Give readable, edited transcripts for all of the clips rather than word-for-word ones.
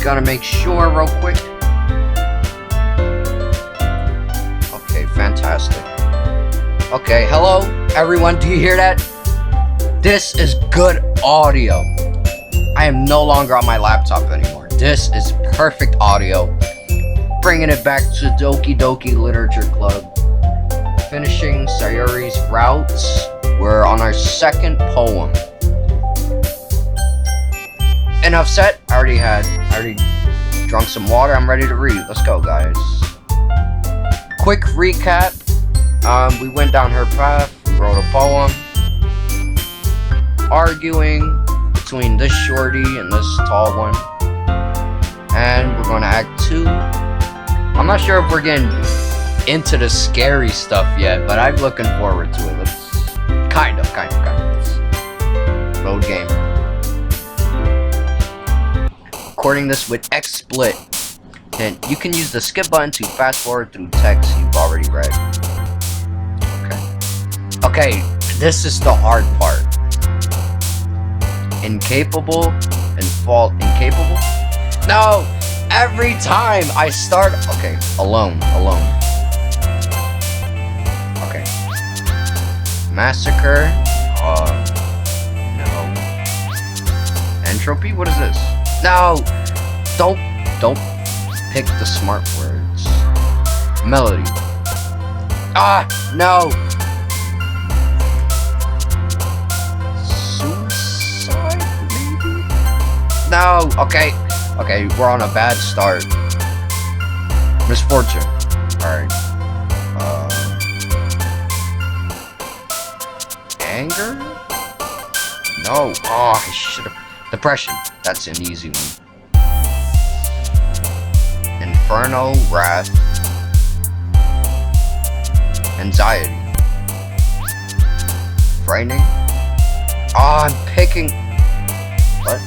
gonna make sure real quick. Okay, fantastic. Okay, hello everyone, do you hear that? This is good audio. I am no longer on my laptop anymore. This is perfect audio. Bringing it back to Doki Doki Literature Club. Finishing Sayori's routes. We're on our second poem. Enough said. I already drunk some water. I'm ready to read. Let's go, guys. Quick recap. We went down her path. We wrote a poem. Arguing between this shorty and this tall one. And we're going to act 2. I'm not sure if we're getting into the scary stuff yet, but I'm looking forward to it. Let's kind of. Let's load game. Recording this with XSplit. And you can use the skip button to fast forward through text you've already read. Okay, this is the hard part. Incapable and fault incapable? No! Every time I start... Okay, alone. Okay. Massacre. No. Entropy? What is this? No! Don't pick the smart words. Melody. Ah! No! Suicide, maybe? No! Okay, we're on a bad start. Misfortune. Alright. Anger? No. Oh, I should've... Depression. That's an easy one. Inferno, wrath. Anxiety. Frightening. Oh, I'm picking... What?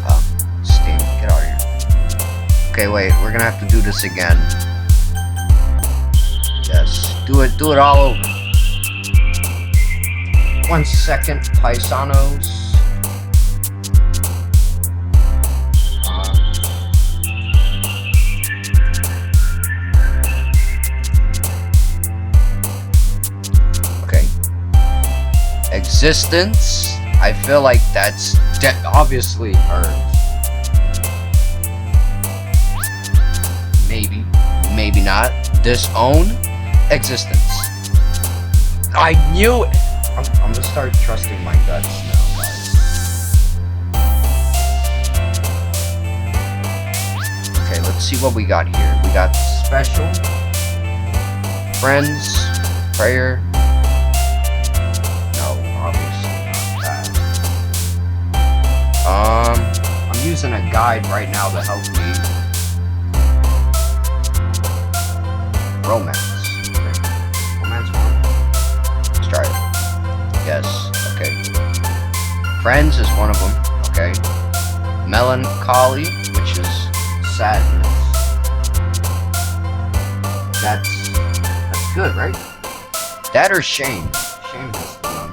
Oh, Steam. Get out of here. Okay, wait. We're gonna have to do this again. Yes. Do it all over. 1 second, paisanos. Okay. Existence. I feel like that's obviously hers. Maybe not. Disown. Existence. I knew it. I'm gonna start trusting my guts now, guys. Okay, let's see what we got here. We got special, friends, prayer. No, obviously not that. I'm using a guide right now to help me. Romance. Okay. Romance 1. Let's try it. Yes, okay. Friends is one of them, okay. Melancholy, which is sadness. That's good, right? That or shame? Shame is the one.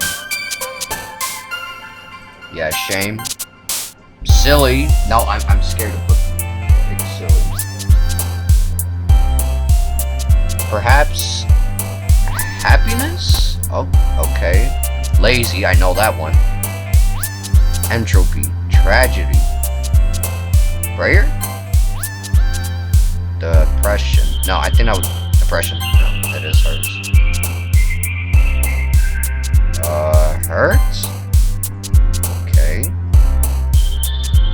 Yeah, shame. Silly. No, I'm scared to put big silly. Perhaps happiness? Oh, okay. Lazy, I know that one. Entropy, tragedy. Prayer? Depression. No, I think that was depression. No, that is hers. Hurts? Okay.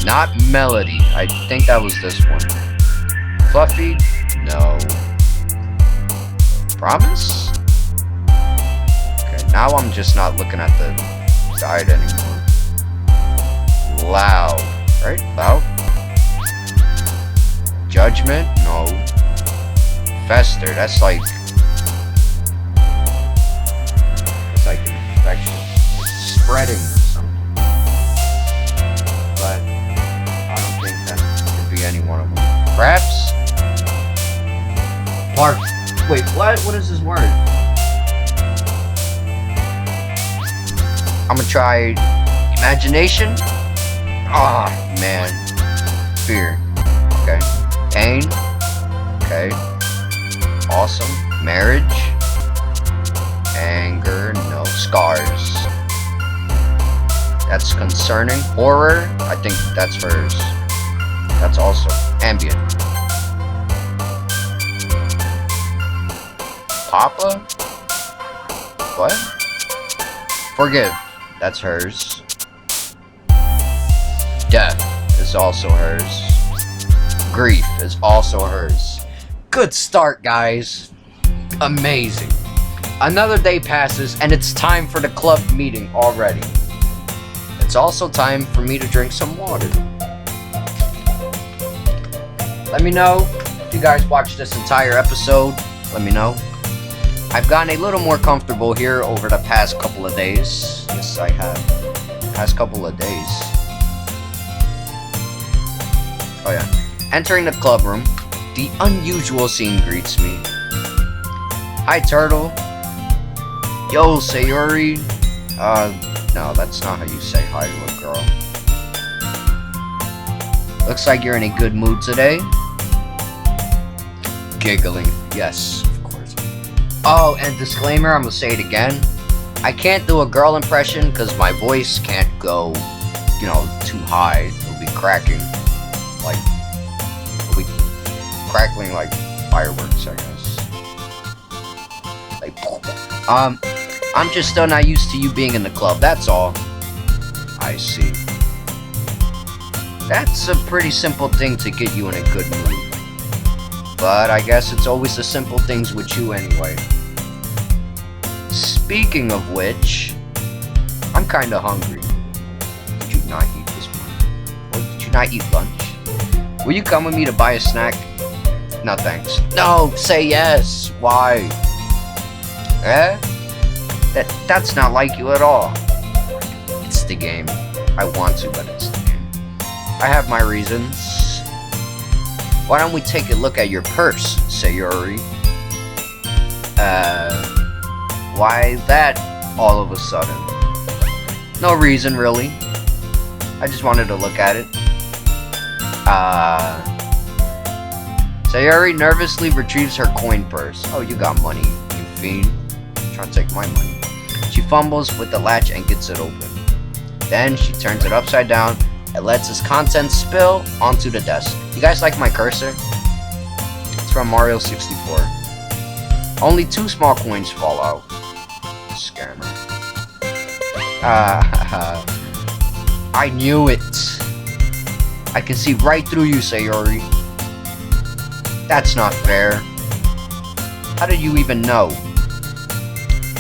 Not melody. I think that was this one. Fluffy? No. Promise? Now I'm just not looking at the guide anymore. Loud. Right? Loud? Judgment? No. Fester. That's like infection. It's spreading or something. But I don't think that could be any one of them. Perhaps? Bark. Wait, what? What is this word? I'm gonna try imagination. Ah, man. Fear. Okay. Pain. Okay. Awesome. Marriage. Anger. No. Scars. That's concerning. Horror. I think that's hers. That's also ambient. Papa? What? Forgive. That's hers. Death is also hers. Grief is also hers. Good start, guys. Amazing. Another day passes and it's time for the club meeting already. It's also time for me to drink some water. Let me know if you guys watched this entire episode. Let me know. I've gotten a little more comfortable here over the past couple of days. Yes, I have. Past couple of days. Oh yeah. Entering the club room, the unusual scene greets me. Hi, Turtle. Yo, Sayori. No, that's not how you say hi to a girl. Looks like you're in a good mood today. Giggling. Yes. Oh, and disclaimer, I'm gonna say it again. I can't do a girl impression because my voice can't go, you know, too high. It'll be cracking. Like, it'll be crackling like fireworks, I guess. Like, I'm just still not used to you being in the club, that's all. I see. That's a pretty simple thing to get you in a good mood. But I guess it's always the simple things with you anyway. Speaking of which, I'm kinda hungry. Did you not eat this morning? Or did you not eat lunch? Will you come with me to buy a snack? No thanks. No, say yes. Why? Eh? That's not like you at all. It's the game. I want to, but it's the game. I have my reasons. Why don't we take a look at your purse, Sayori? Why that all of a sudden? No reason, really. I just wanted to look at it. Sayori nervously retrieves her coin purse. Oh, you got money, you fiend. Trying to take my money. She fumbles with the latch and gets it open. Then she turns it upside down and lets its contents spill onto the desk. You guys like my cursor? It's from Mario 64. Only 2 small coins fall out. Scammer. I knew it. I can see right through you, Sayori. That's not fair. How did you even know?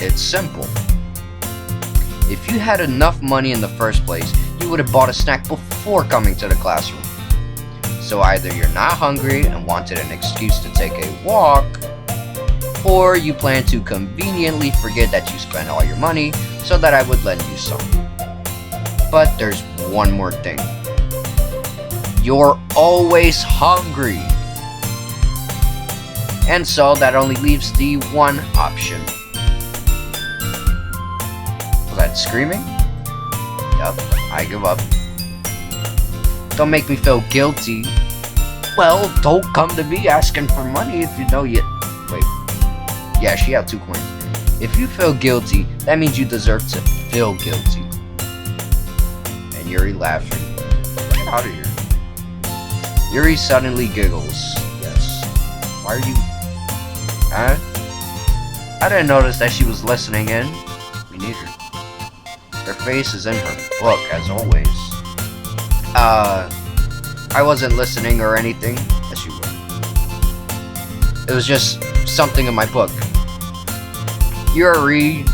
It's simple. If you had enough money in the first place, you would have bought a snack before coming to the classroom. So either you're not hungry and wanted an excuse to take a walk, or you plan to conveniently forget that you spent all your money so that I would lend you some. But there's one more thing. You're always hungry. And so that only leaves the one option. Was that screaming? Yup, I give up. Don't make me feel guilty. Well, don't come to me asking for money if you know you... Wait. Yeah, she had 2 coins. If you feel guilty, that means you deserve to feel guilty. And Yuri laughing. Get out of here. Yuri suddenly giggles. Yes. Why are you... Huh? I didn't notice that she was listening in. Me neither. Her face is in her book, as always. I wasn't listening or anything. Yes, you were. It was just something in my book. Yuri,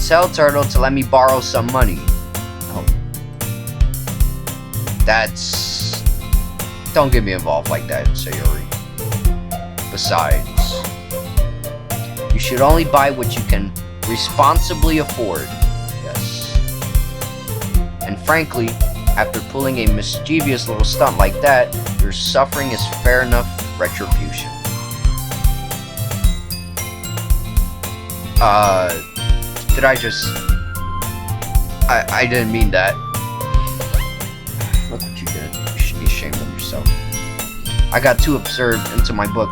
tell Turtle to let me borrow some money. Oh. That's... Don't get me involved like that, Sayori. Besides, you should only buy what you can responsibly afford. Yes. And frankly, after pulling a mischievous little stunt like that, your suffering is fair enough retribution. Did I just... I didn't mean that. Look what you did. You should be ashamed of yourself. I got too absorbed into my book.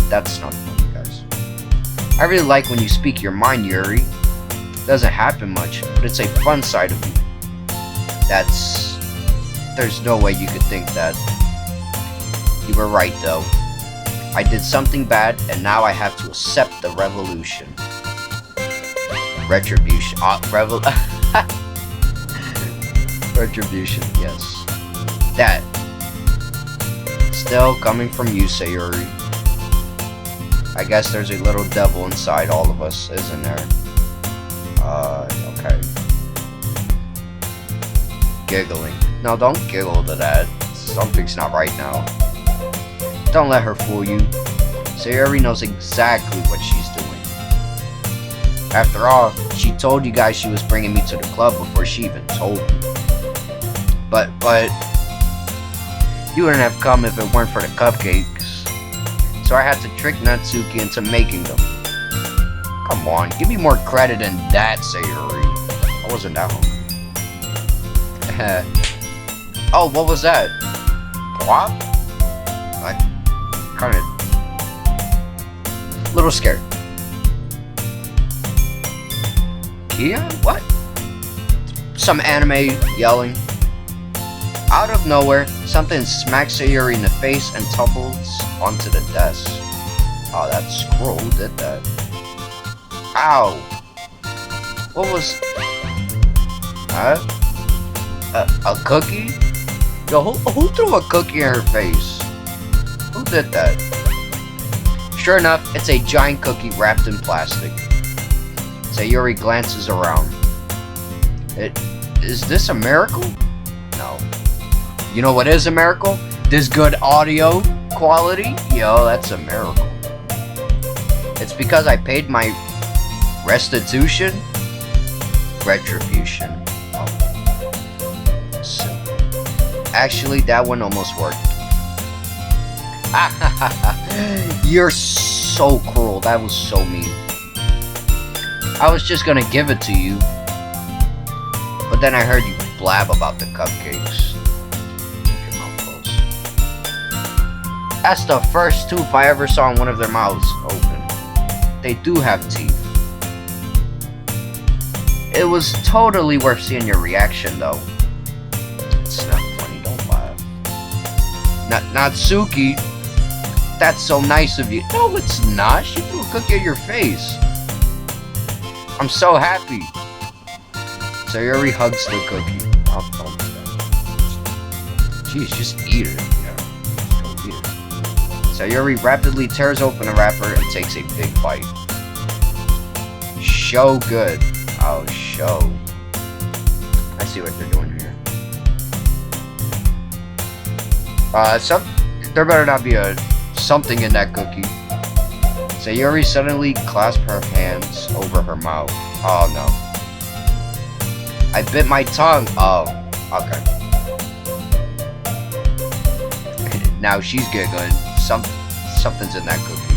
That's not funny, guys. I really like when you speak your mind, Yuri. Doesn't happen much, but it's a fun side of you. There's no way you could think that. You were right, though. I did something bad, and now I have to accept the revolution. Retribution. Retribution, yes. That. Still coming from you, Sayori. I guess there's a little devil inside all of us, isn't there? Okay. Giggling. No, don't giggle to that. Something's not right now. Don't let her fool you. Sayori knows exactly what she's doing. After all, she told you guys she was bringing me to the club before she even told me. But, you wouldn't have come if it weren't for the cupcakes. So I had to trick Natsuki into making them. Come on, give me more credit than that, Sayori. I wasn't that hungry. Oh, what was that? Plop? I kind of... little scared. Kia? What? Some anime yelling. Out of nowhere, something smacks Sayori in the face and tumbles onto the desk. Oh, that scroll did that. Ow! What was... a cookie? Yo, who threw a cookie in her face? Who did that? Sure enough, it's a giant cookie wrapped in plastic. Sayori glances around. Is this a miracle? No. You know what is a miracle? This good audio quality? Yo, that's a miracle. It's because I paid my restitution? Retribution. Oh. So, actually, that one almost worked. You're so cruel. That was so mean. I was just gonna give it to you. But then I heard you blab about the cupcakes. Keep your mouth closed. That's the first tooth I ever saw in one of their mouths open. They do have teeth. It was totally worth seeing your reaction, though. It's not funny, don't laugh. Natsuki, that's so nice of you. No, it's not. She threw a cookie at your face. I'm so happy. Sayori hugs the cookie. Jeez, just eat it. Yeah, just go eat it. Sayori rapidly tears open the wrapper and takes a big bite. So good. Oh, show. I see what they're doing here. There better not be something in that cookie. Sayori suddenly clasped her hands over her mouth. Oh no. I bit my tongue. Oh, okay. Now she's giggling. Something's in that cookie.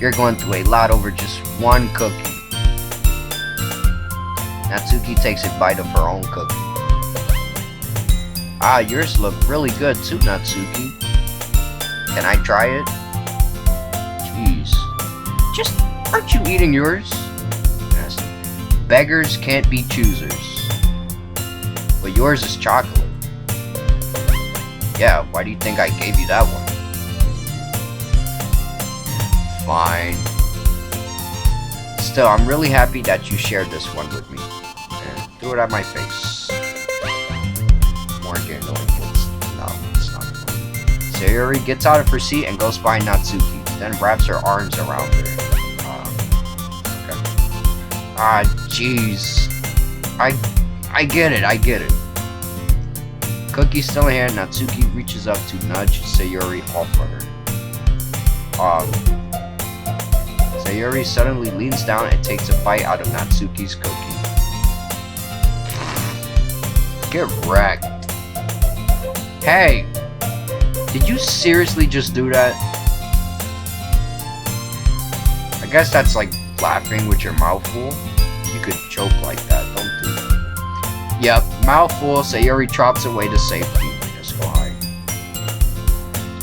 You're going through a lot over just one cookie. Natsuki takes a bite of her own cookie. Ah, yours look really good too, Natsuki. Can I try it? Jeez. Just, aren't you eating yours? Yes. Beggars can't be choosers. But yours is chocolate. Yeah, why do you think I gave you that one? Fine. Still, I'm really happy that you shared this one with me. Threw it at my face. More giggling. No, it's not funny. Sayori gets out of her seat and goes by Natsuki, then wraps her arms around her. Okay. Ah, jeez. I get it. Cookie still in hand, Natsuki reaches up to nudge Sayori off of her. Sayori suddenly leans down and takes a bite out of Natsuki's cookie. Get wrecked. Hey! Did you seriously just do that? I guess that's like laughing with your mouth full. You could choke like that. Don't do that. Yep, mouthful, Sayori trots away to safety. Just go hide.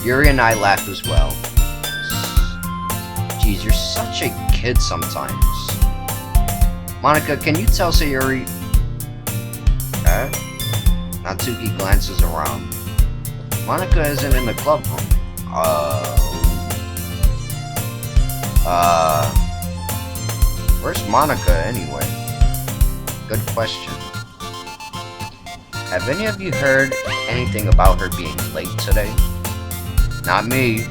Yuri and I laugh as well. Jeez, you're such a kid sometimes. Monika, can you tell Sayori? Natsuki glances around. Monika isn't in the club room. Where's Monika anyway? Good question. Have any of you heard anything about her being late today? Not me.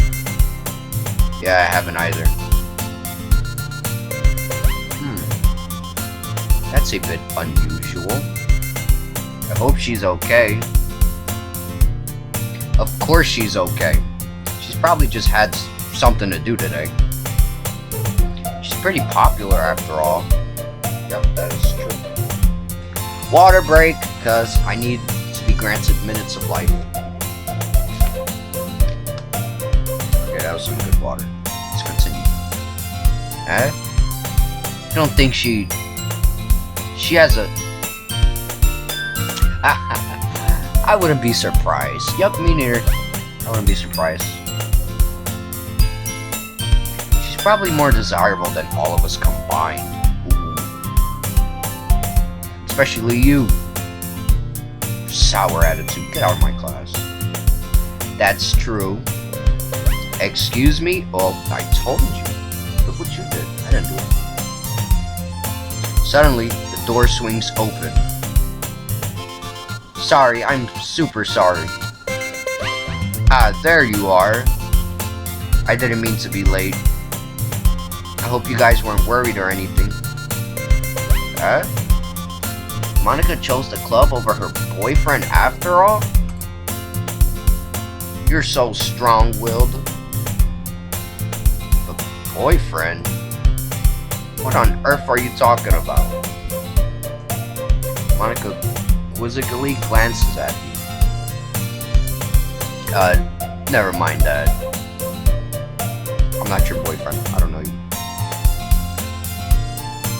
Yeah, I haven't either. That's a bit unusual. I hope she's okay. Of course she's okay. She's probably just had something to do today. She's pretty popular after all. Yep, that is true. Water break, because I need to be granted minutes of life. Okay, that was some good water. Let's continue. I don't think she has a... I wouldn't be surprised. Yup, me neither. I wouldn't be surprised. She's probably more desirable than all of us combined. Ooh. Especially you. Sour attitude. Get out of my class. That's true. Excuse me? Oh, I told you. Look what you did. I didn't do it. Suddenly, the door swings open. Sorry, I'm super sorry. Ah, there you are. I didn't mean to be late. I hope you guys weren't worried or anything. Monika chose the club over her boyfriend after all? You're so strong-willed. The boyfriend? What on earth are you talking about? Monika quizzically glances at me. Never mind that. I'm not your boyfriend. I don't know you.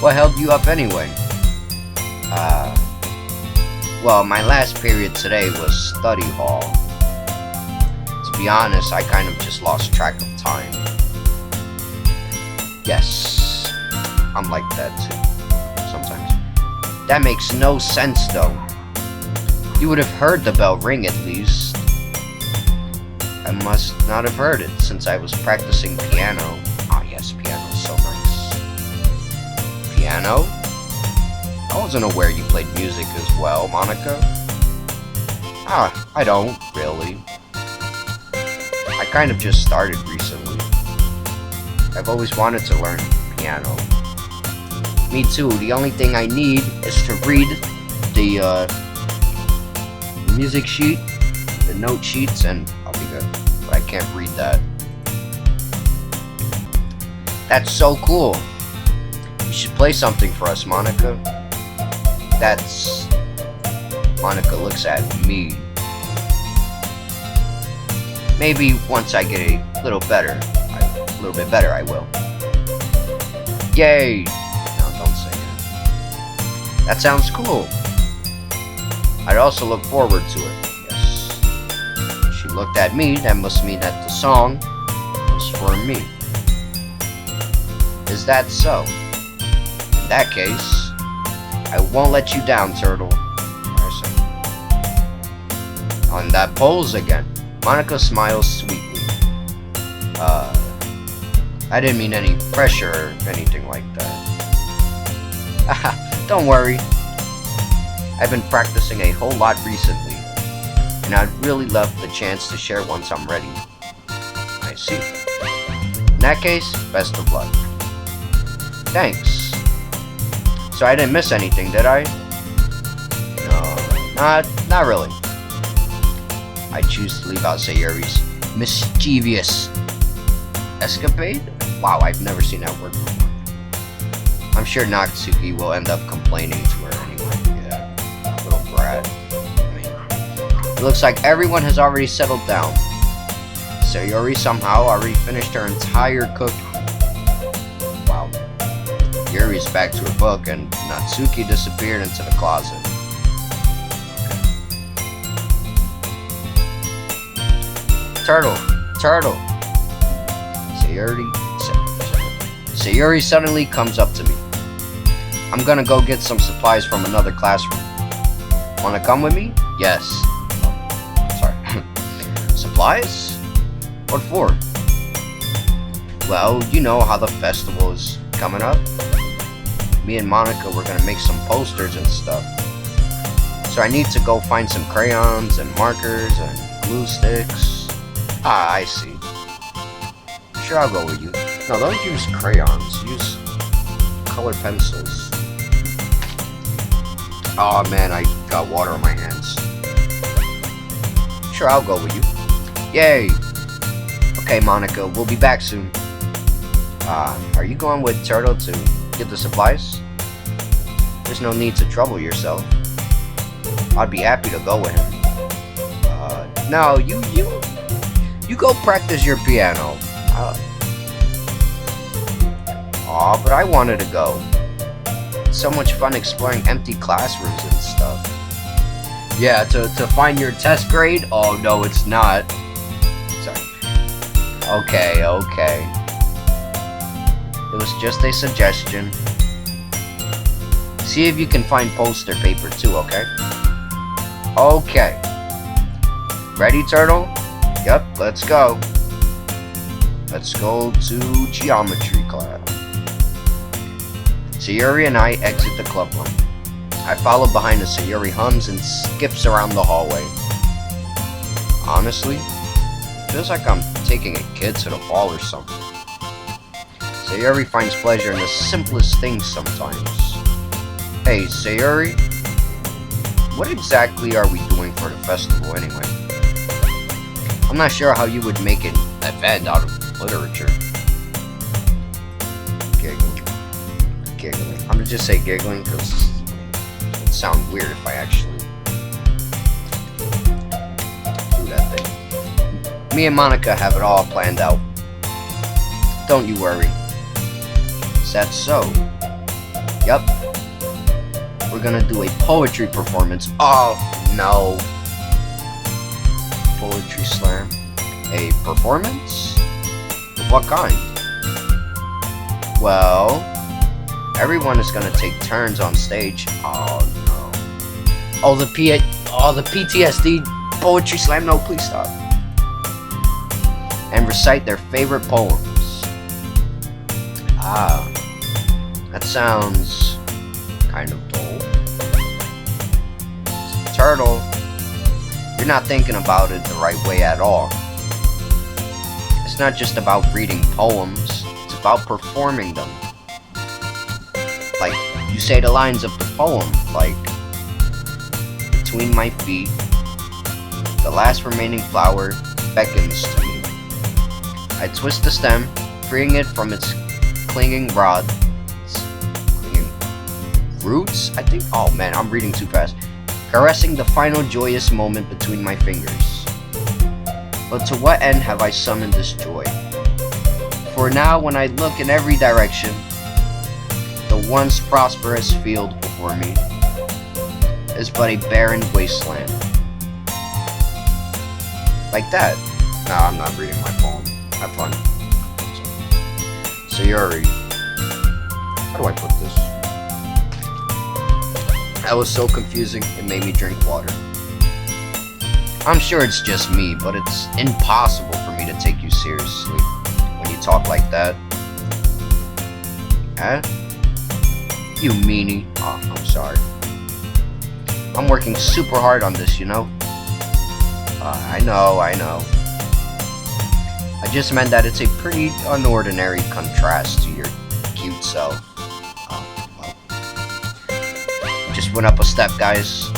What held you up anyway? Well, my last period today was study hall. To be honest, I kind of just lost track of time. Yes, I'm like that too, sometimes. That makes no sense though. You would have heard the bell ring at least. I must not have heard it since I was practicing piano. Ah yes, piano's so nice. Piano? I wasn't aware you played music as well, Monika. Ah, I don't, really. I kind of just started recently. I've always wanted to learn piano. Me too, the only thing I need is to read the music sheet, the note sheets, and I'll be good. But I can't read that. That's so cool. You should play something for us, Monika. That's... Monika looks at me. Maybe once I get a little bit better, I will. Yay! No, don't say that. That sounds cool. I'd also look forward to it. Yes. She looked at me, that must mean that the song was for me. Is that so? In that case, I won't let you down, Turtle. On that pose again. Monika smiles sweetly. I didn't mean any pressure or anything like that. Don't worry. I've been practicing a whole lot recently, and I'd really love the chance to share once I'm ready. I see. In that case, best of luck. Thanks. So I didn't miss anything, did I? No, not really. I choose to leave out Sayori's mischievous escapade? Wow, I've never seen that word before. I'm sure Natsuki will end up complaining to her anyway. Yeah, little brat. It looks like everyone has already settled down. Sayori somehow already finished her entire cookie. Wow. Yuri's back to her book and Natsuki disappeared into the closet. Turtle. Sayori suddenly comes up to me. I'm gonna go get some supplies from another classroom. Wanna come with me? Yes. Oh, sorry. Supplies? What for? Well, you know how the festival is coming up. Me and Monika were gonna make some posters and stuff. So I need to go find some crayons and markers and glue sticks. Ah, I see. Sure, I'll go with you. No, don't use crayons. Use colored pencils. Oh man, I got water on my hands. Sure, I'll go with you. Yay! Okay, Monika, we'll be back soon. Are you going with Turtle to get the supplies? There's no need to trouble yourself. I'd be happy to go with him. No, you go practice your piano. Aw, but I wanted to go. It's so much fun exploring empty classrooms and stuff. Yeah, to find your test grade? Oh, no, it's not. Sorry. Okay. It was just a suggestion. See if you can find poster paper too, okay? Okay. Ready, Turtle? Yep, let's go. Let's go to geometry class. Sayori and I exit the club room. I follow behind as Sayori hums and skips around the hallway. Honestly, feels like I'm taking a kid to the ball or something. Sayori finds pleasure in the simplest things sometimes. Hey, Sayori, what exactly are we doing for the festival anyway? I'm not sure how you would make an event out of literature. Giggling. I'm gonna just say giggling because it would sound weird if I actually do that thing. Me and Monika have it all planned out. Don't you worry. Is that so? Yep. We're gonna do a poetry performance. Oh, no. Poetry slam. A performance? Of what kind? Well, everyone is gonna take turns on stage. Oh, no. Oh, the PTSD poetry slam. No, please stop. And recite their favorite poems. Ah, that sounds kind of dull. Turtle, you're not thinking about it the right way at all. It's not just about reading poems, it's about performing them. Like, you say the lines of the poem, like, between my feet, the last remaining flower beckons to me. I twist the stem, freeing it from its clinging rods. Clinging roots? I think. Oh man, I'm reading too fast. Caressing the final joyous moment between my fingers. But to what end have I summoned this joy? For now, when I look in every direction, the once prosperous field before me is but a barren wasteland. Like that. No, I'm not reading my poem. Have fun. Sayori. How do I put this? That was so confusing, it made me drink water. I'm sure it's just me, but it's impossible for me to take you seriously when you talk like that. Huh? You meanie. Oh, I'm sorry. I'm working super hard on this, you know? I know. I just meant that it's a pretty unordinary contrast to your cute self. Well. Just went up a step, guys.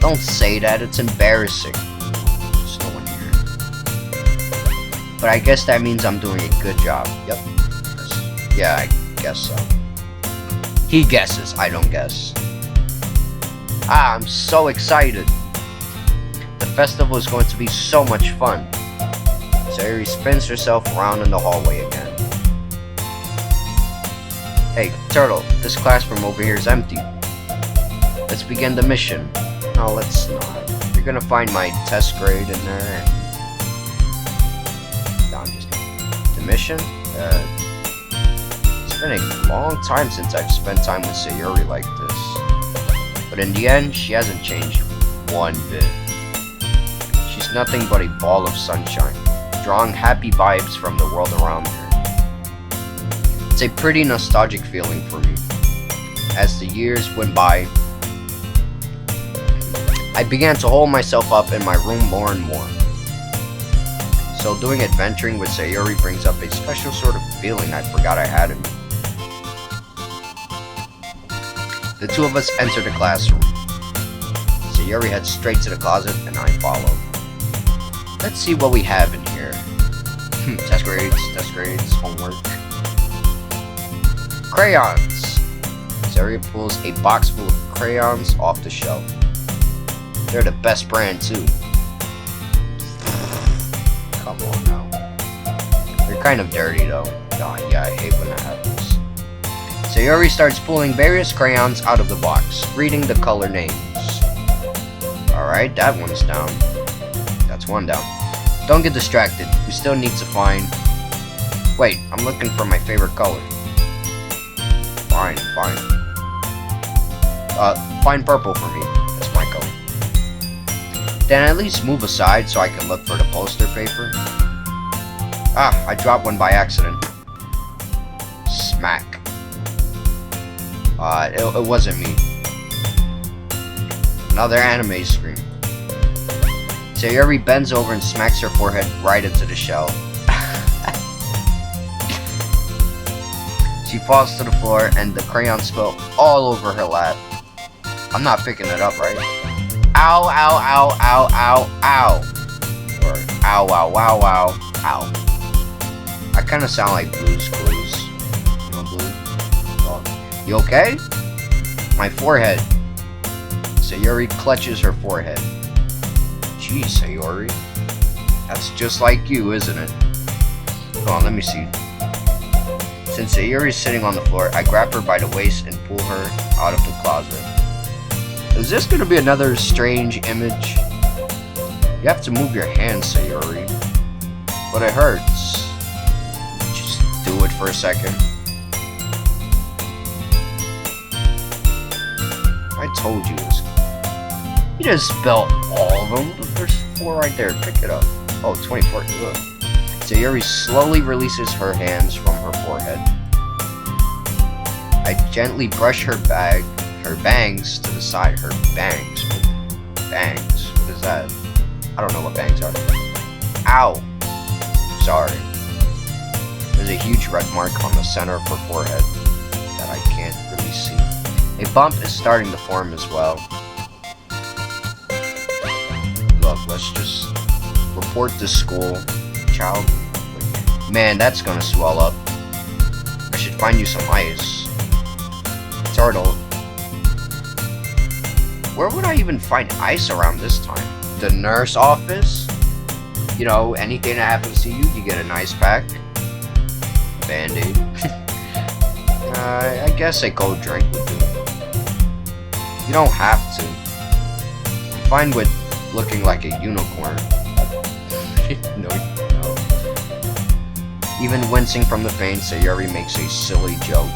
Don't say that, it's embarrassing. There's no one here. But I guess that means I'm doing a good job. Yep. Yeah, I guess so. He guesses, I don't guess. I'm so excited. The festival is going to be so much fun. Sayori spins herself around in the hallway again. Hey, Turtle, this classroom over here is empty. Let's begin the mission. No, let's not. you're gonna find my test grade in there. No, I'm just kidding. The mission? It's been a long time since I've spent time with Sayori like this. But in the end, she hasn't changed one bit. She's nothing but a ball of sunshine, drawing happy vibes from the world around her. It's a pretty nostalgic feeling for me. As the years went by, I began to hold myself up in my room more and more. So doing adventuring with Sayori brings up a special sort of feeling I forgot I had in me. The two of us enter the classroom. Sayori heads straight to the closet and I follow. Let's see what we have in here. Test grades, homework. Crayons! Sayori pulls a box full of crayons off the shelf. They're the best brand too. Come on now. They're kind of dirty though. Oh yeah, I hate when that happens. Sayori starts pulling various crayons out of the box, reading the color names. Alright, that one's down. That's one down. Don't get distracted. We still need to find... Wait, I'm looking for my favorite color. Fine. Find purple for me. That's my color. Then at least move aside so I can look for the poster paper. Ah, I dropped one by accident. Smack. It wasn't me. Another anime scream. Sayori bends over and smacks her forehead right into the shell. She falls to the floor and the crayons spill all over her lap. I'm not picking it up, right? Ow, ow, ow, ow, ow, ow. Or ow, ow, ow, ow, ow. I kind of sound like Blue's Clues. You know Blue? Oh. You okay? My forehead. Sayori clutches her forehead. Jeez, Sayori. That's just like you, isn't it? Hold on, let me see. Since Sayori's sitting on the floor, I grab her by the waist and pull her out of the closet. Is this gonna be another strange image? You have to move your hands, Sayori. But it hurts. Just do it for a second. I told you this. You didn't spell all of them. There's 4 right there. Pick it up. Oh, 24. Look. Sayori slowly releases her hands from her forehead. I gently brush her bangs to the side. Her bangs? Bangs? What is that? I don't know what bangs are. Ow! Sorry. There's a huge red mark on the center of her forehead that I can't really see. A bump is starting to form as well. Look, let's just report to school. Child. Man, that's gonna swell up. I should find you some ice. Turtle. Where would I even find ice around this time? The nurse office? You know, anything that happens to you, you get an ice pack. Band-aid. I guess a cold drink would do. You don't have to. I'm fine with looking like a unicorn. No. Even wincing from the pain, Sayori makes a silly joke.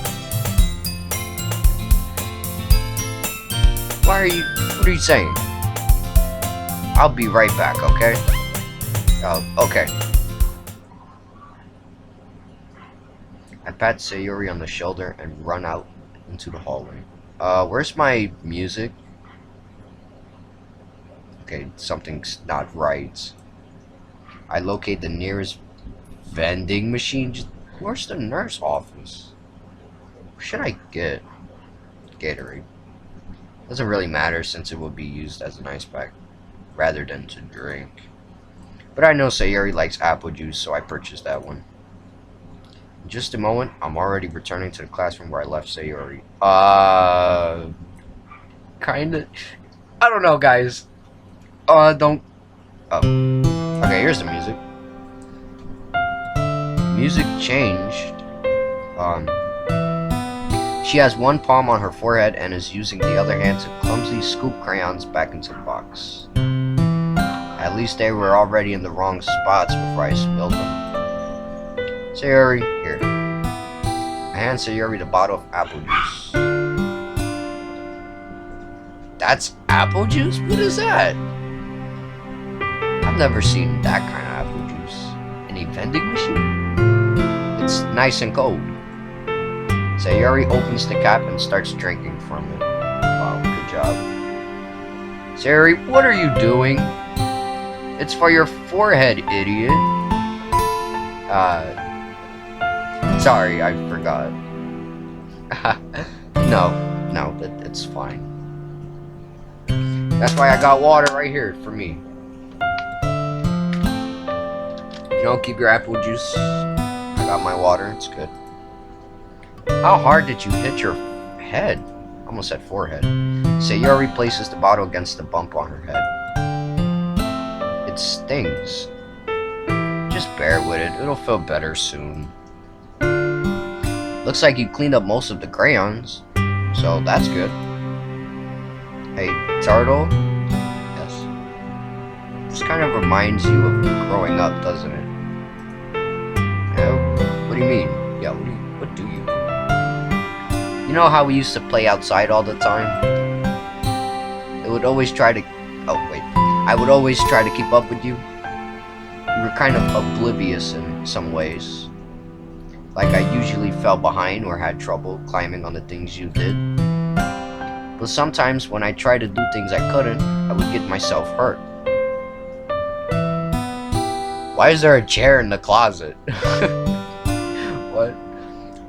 What are you saying? I'll be right back, okay? Okay. I pat Sayori on the shoulder and run out into the hallway. Where's my music? Okay, something's not right. I locate the nearest vending machine. Where's the nurse office? What should I get? Gatorade. Doesn't really matter since it will be used as an ice pack rather than to drink. But I know Sayori likes apple juice, so I purchased that one. In just a moment, I'm already returning to the classroom where I left Sayori. Kinda. I don't know, guys. Don't. Oh. Okay, here's the music. Music changed. She has one palm on her forehead and is using the other hand to clumsily scoop crayons back into the box. At least they were already in the wrong spots before I spilled them. Sayori, here. I hand Sayori the bottle of apple juice. That's apple juice? What is that? I've never seen that kind of apple juice. Any vending machine? It's nice and cold. Sayori opens the cap and starts drinking from it. Wow, good job. Sayori, what are you doing? It's for your forehead, idiot. Sorry, I forgot. No, it's fine. That's why I got water right here for me. You don't keep your apple juice. I got my water, it's good. How hard did you hit your head? Almost said forehead. Sayori places the bottle against the bump on her head. It stings. Just bear with it, it'll feel better soon. Looks like you cleaned up most of the crayons, so that's good. Hey, Turtle? Yes. This kind of reminds you of growing up, doesn't it? Yeah, what do you mean? Yeah, what do you mean? You know how we used to play outside all the time? I would always try to keep up with you. You were kind of oblivious in some ways. Like I usually fell behind or had trouble climbing on the things you did. But sometimes when I tried to do things I couldn't, I would get myself hurt. Why is there a chair in the closet? What?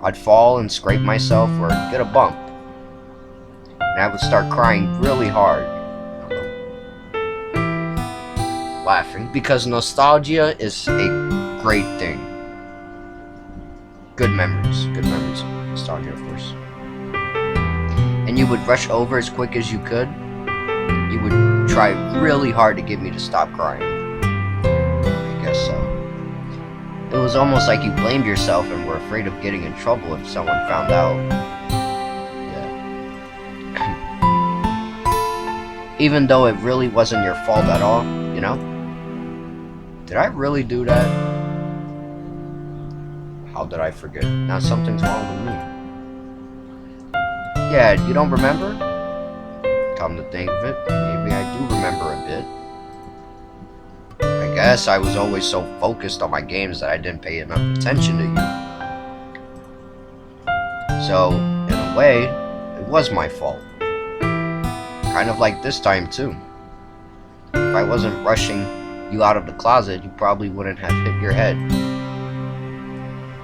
I'd fall and scrape myself or get a bump. And I would start crying really hard. Laughing because nostalgia is a great thing. Good memories of nostalgia, of course. And you would rush over as quick as you could. You would try really hard to get me to stop crying. I guess so. It was almost like you blamed yourself and were afraid of getting in trouble if someone found out. Yeah. Even though it really wasn't your fault at all, you know? Did I really do that? How did I forget? Now something's wrong with me. Yeah, you don't remember? Come to think of it, maybe I do remember a bit. I guess I was always so focused on my games that I didn't pay enough attention to you. So, in a way, it was my fault. Kind of like this time too. If I wasn't rushing you out of the closet, you probably wouldn't have hit your head.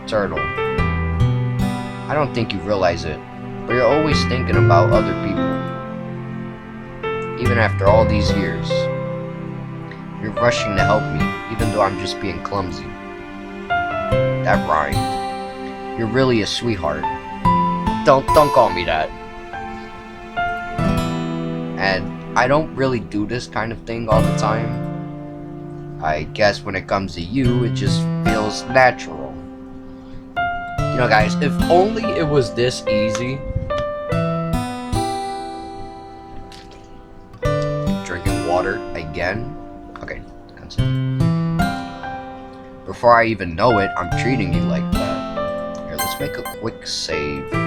Turtle. I don't think you realize it, but you're always thinking about other people. Even after all these years. You're rushing to help me, even though I'm just being clumsy. That rhymed. You're really a sweetheart. Don't call me that. And I don't really do this kind of thing all the time. I guess when it comes to you, it just feels natural. You know, guys, if only it was this easy. Drinking water again. Okay, continue. Before I even know it, I'm treating you like that. Here, let's make a quick save. Okay,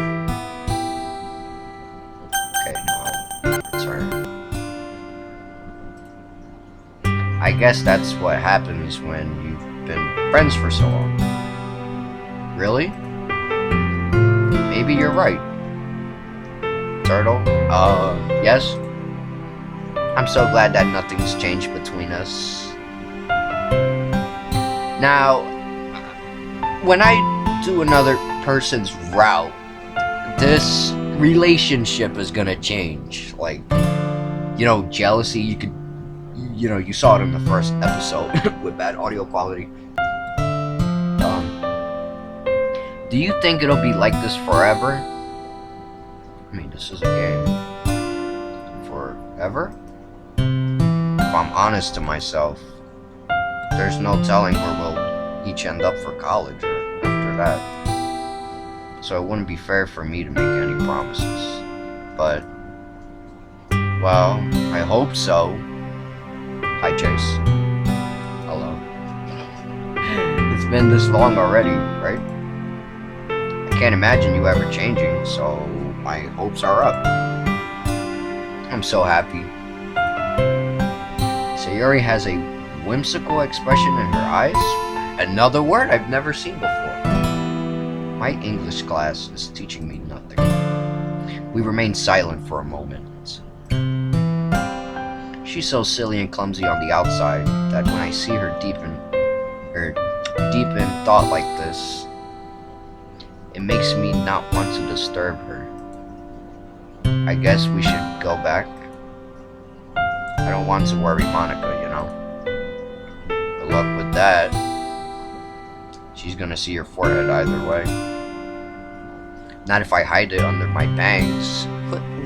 now, sorry. I guess that's what happens when you've been friends for so long. Really? Maybe you're right. Turtle? Yes? I'm so glad that nothing's changed between us. Now, when I do another person's route, this relationship is gonna change. Like, you know, jealousy, you saw it in the first episode with bad audio quality. Do you think it'll be like this forever? I mean, this is a game. Forever? If I'm honest to myself, there's no telling where we'll each end up for college or after that. So it wouldn't be fair for me to make any promises. But, well, I hope so. Hi, Chase. Hello. It's been this long already, right? I can't imagine you ever changing, so my hopes are up. I'm so happy. Sayori has a whimsical expression in her eyes. Another word I've never seen before. My English class is teaching me nothing. We remain silent for a moment. She's so silly and clumsy on the outside that when I see her deep in thought like this, it makes me not want to disturb her. I guess we should go back. I don't want to worry Monika, you know. Good luck with that. She's gonna see your forehead either way. Not if I hide it under my bangs.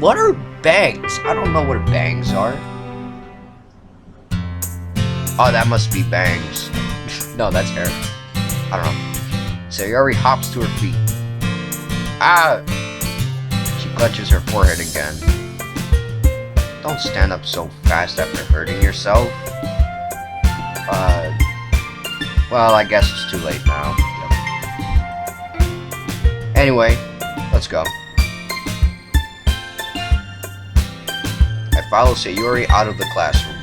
What are bangs? I don't know what bangs are. Oh, that must be bangs. No, that's hair. I don't know. Sayori hops to her feet. Ah! She clutches her forehead again. Don't stand up so fast after hurting yourself. Well, I guess it's too late now. Yep. Anyway, let's go. I follow Sayori out of the classroom.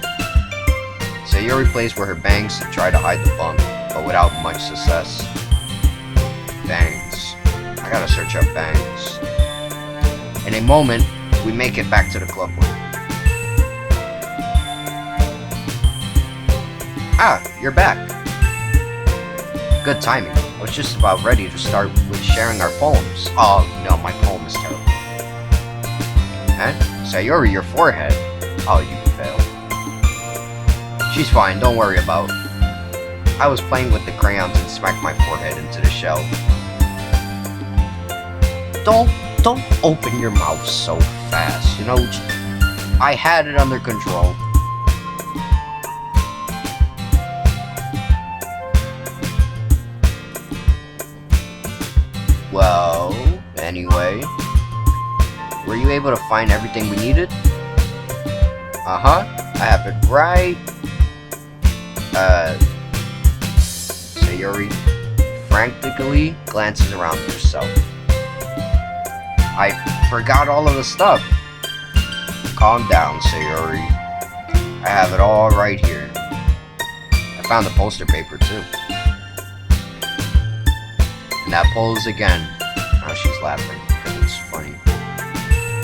Sayori plays with her bangs to try to hide the bump, but without much success. Bangs. I gotta search up bangs. In a moment, we make it back to the clubroom. Ah, you're back. Good timing. I was just about ready to start with sharing our poems. Oh, no, my poem is terrible. And Sayori, your forehead. Oh, you failed. She's fine, don't worry about it. I was playing with the crayons and smacked my forehead into the shell. Don't open your mouth so fast, you know? I had it under control. Well, anyway, were you able to find everything we needed? Uh-huh, I have it right. Sayori frantically glances around herself. I forgot all of the stuff. Calm down, Sayori. I have it all right here. I found the poster paper too. And that pose again. Now she's laughing because it's funny.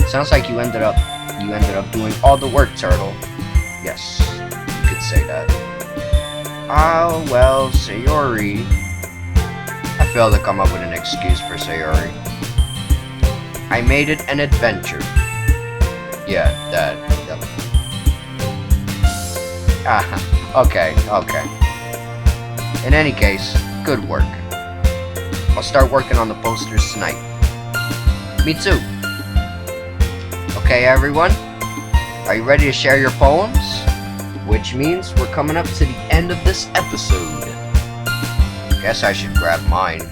Sounds like you ended up doing all the work, Turtle. Yes, you could say that. Oh, well, Sayori. I failed to come up with an excuse for Sayori. I made it an adventure. Yeah, that. Yep. Okay. In any case, good work. I'll start working on the posters tonight. Me too. Okay, everyone? Are you ready to share your poems? Which means we're coming up to the end of this episode. Guess I should grab mine.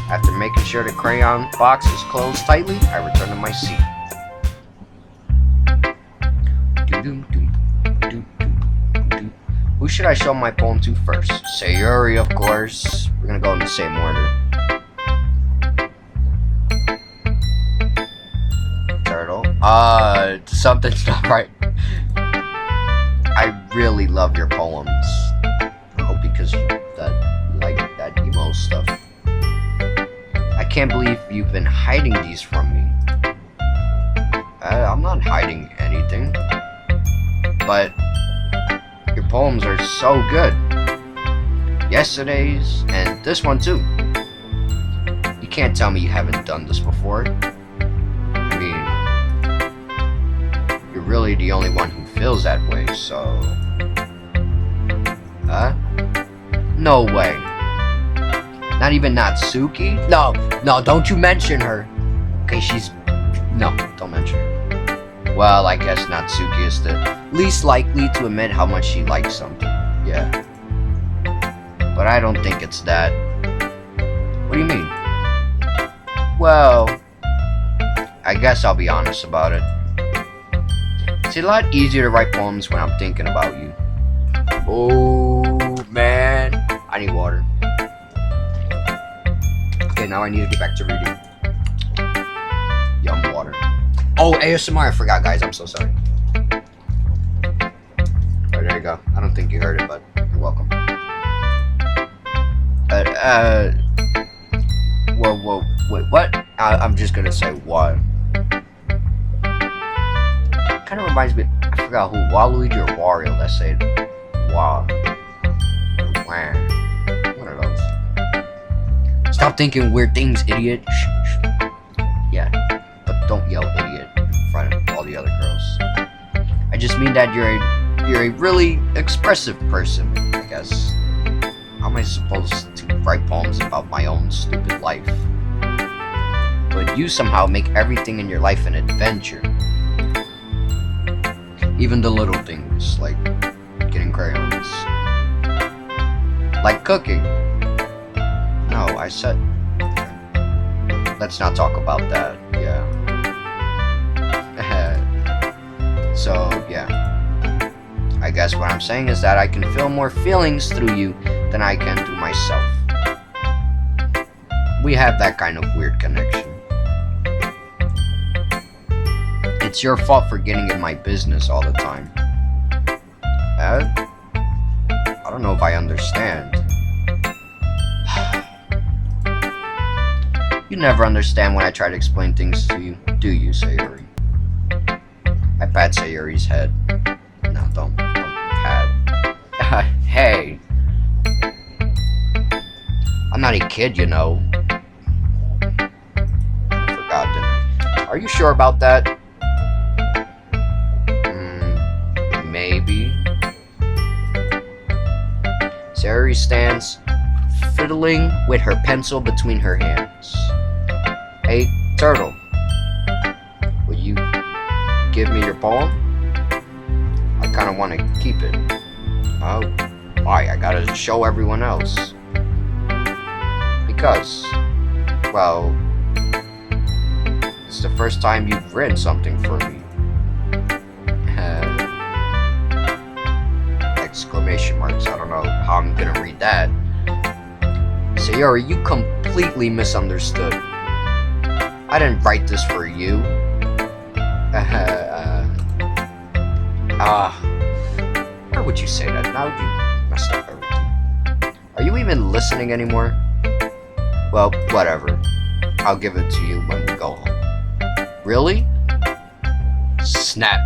After making sure the crayon box is closed tightly, I return to my seat. Who should I show my poem to first? Sayori, of course. We're gonna go in the same order. Turtle. Something's not right. I really love your poems. Oh, because you like that emo stuff. I can't believe you've been hiding these from me. I'm not hiding anything. But your poems are so good. Yesterday's and this one too. You can't tell me you haven't done this before. I mean, you're really the only one who feels that way, so... No way. Not even Natsuki? No, don't you mention her. Okay, no, don't mention her. Well, I guess Natsuki is the least likely to admit how much she likes something. Yeah. But I don't think it's that. What do you mean? Well, I guess I'll be honest about it. It's a lot easier to write poems when I'm thinking about you. Oh, man. I need water. Okay, now I need to get back to reading. Yum, water. Oh, ASMR. I forgot, guys. I'm so sorry. Oh, there you go. I don't think you heard it, but you're welcome. Whoa, wait, what? I'm just gonna say what. Kind of reminds me, I forgot who, Waluigi or Wario that said wow. Wow. One of those. Stop thinking weird things, idiot. Shh. Yeah, but don't yell idiot in front of all the other girls. I just mean that you're a really expressive person, I guess. How am I supposed to write poems about my own stupid life? But you somehow make everything in your life an adventure. Even the little things, like getting crayons. Like cooking. No, I said... Let's not talk about that, yeah. So, yeah. I guess what I'm saying is that I can feel more feelings through you than I can through myself. We have that kind of weird connection. It's your fault for getting in my business all the time. I don't know if I understand. You never understand when I try to explain things to you, do you, Sayori? I pat Sayori's head. No, don't pat. Hey. I'm not a kid, you know. I forgot, didn't I? Are you sure about that? Maybe. Sayori stands, fiddling with her pencil between her hands. Hey, Turtle. Will you give me your poem? I kind of want to keep it. Oh, why? I gotta show everyone else. Because, well, it's the first time you've written something for me. Exclamation marks. I don't know how I'm gonna read that. Sayori, you completely misunderstood. I didn't write this for you. Why would you say that? Now you messed up everything. Are you even listening anymore? Well, whatever. I'll give it to you when we go home. Really? Snap.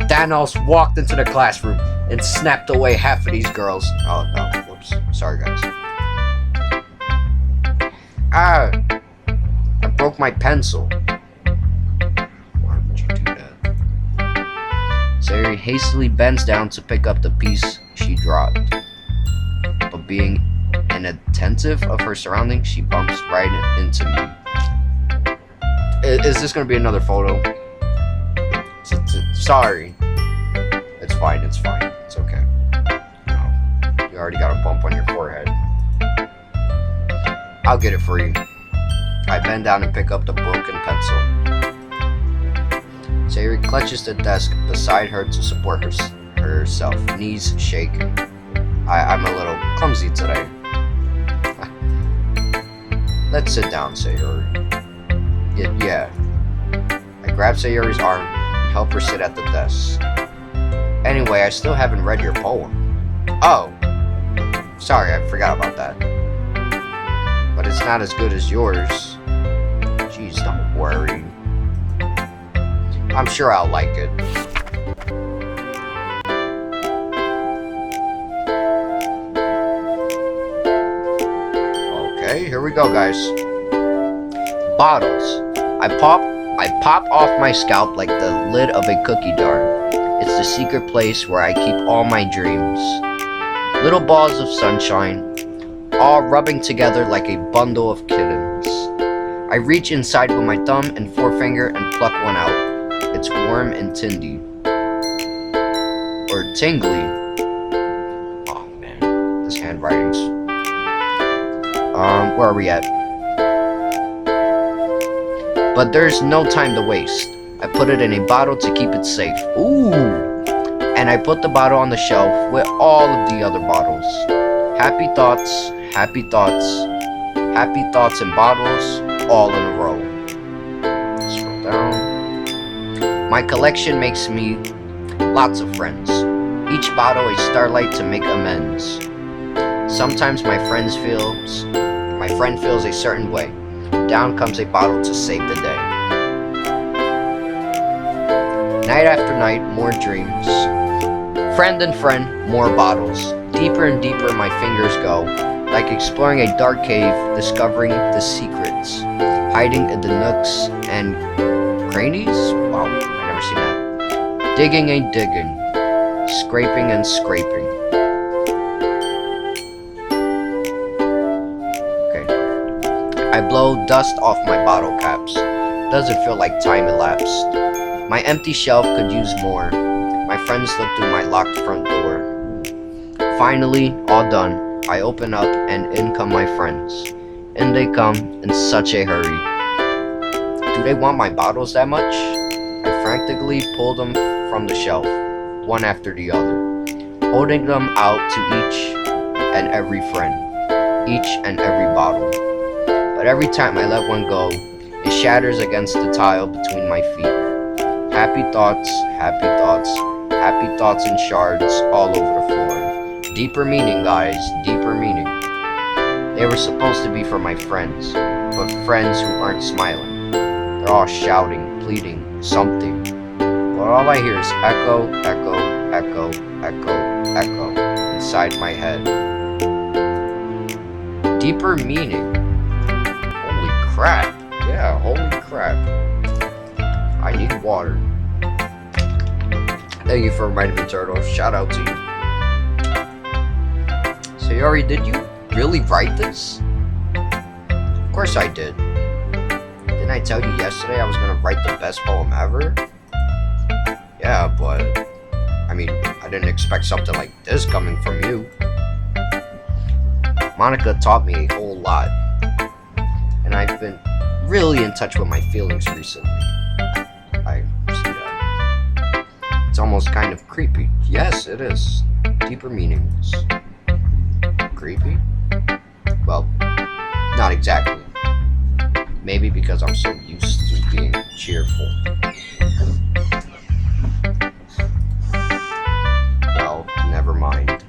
Thanos walked into the classroom and snapped away half of these girls. Oh, no. Whoops. Sorry, guys. I broke my pencil. Why would you do that? Sayori hastily bends down to pick up the piece she dropped. But being inattentive of her surroundings, she bumps right into me. Is this going to be another photo? Sorry. It's fine, it's fine. It's okay. You already got a bump on your forehead. I'll get it for you. I bend down and pick up the broken pencil. Sayori clutches the desk beside her to support herself, knees shaking. I'm a little clumsy today. Let's sit down, Sayori. Yeah. I grab Sayori's arm and help her sit at the desk. Anyway, I still haven't read your poem. Oh. Sorry, I forgot about that. But it's not as good as yours. Jeez, don't worry. I'm sure I'll like it. Okay, here we go, guys. Bottles. I pop off my scalp like the lid of a cookie jar. It's the secret place where I keep all my dreams. Little balls of sunshine, all rubbing together like a bundle of kittens. I reach inside with my thumb and forefinger and pluck one out. It's warm and tingly. Or tingly. Oh man, this handwriting's... where are we at? But there's no time to waste. I put it in a bottle to keep it safe. Ooh! and I put the bottle on the shelf with all of the other bottles. Happy thoughts, happy thoughts, happy thoughts and bottles all in a row. Scroll down. My collection makes me lots of friends. Each bottle a starlight to make amends. Sometimes my friend feels a certain way. Down comes a bottle to save the day. Night after night, more dreams. Friend and friend, more bottles. Deeper and deeper my fingers go, like exploring a dark cave, discovering the secrets, hiding in the nooks and crannies? Wow, I've never seen that. Digging and digging, scraping and scraping. Okay. I blow dust off my bottle caps. Doesn't feel like time elapsed. My empty shelf could use more. My friends look through my locked front door. Finally, all done. I open up and in come my friends. In they come in such a hurry. Do they want my bottles that much? I frantically pull them from the shelf, one after the other, holding them out to each and every friend, each and every bottle. But every time I let one go, it shatters against the tile between my feet. Happy thoughts, happy thoughts, happy thoughts in shards all over the floor. Deeper meaning, guys, deeper meaning. They were supposed to be for my friends, but friends who aren't smiling. They're all shouting, pleading, something. But all I hear is echo, echo, echo, echo, echo inside my head. Deeper meaning. Holy crap. Yeah, holy crap. I need water. Thank you for reminding me, Turtle. Shout out to you. Sayori, did you really write this? Of course I did. Didn't I tell you yesterday I was gonna write the best poem ever? Yeah, but I mean, I didn't expect something like this coming from you. Monika taught me a whole lot, and I've been really in touch with my feelings recently. I see that. It's almost kind of creepy. Yes, it is. Deeper meanings. Creepy? Well, not exactly. Maybe because I'm so used to being cheerful. Well, never mind.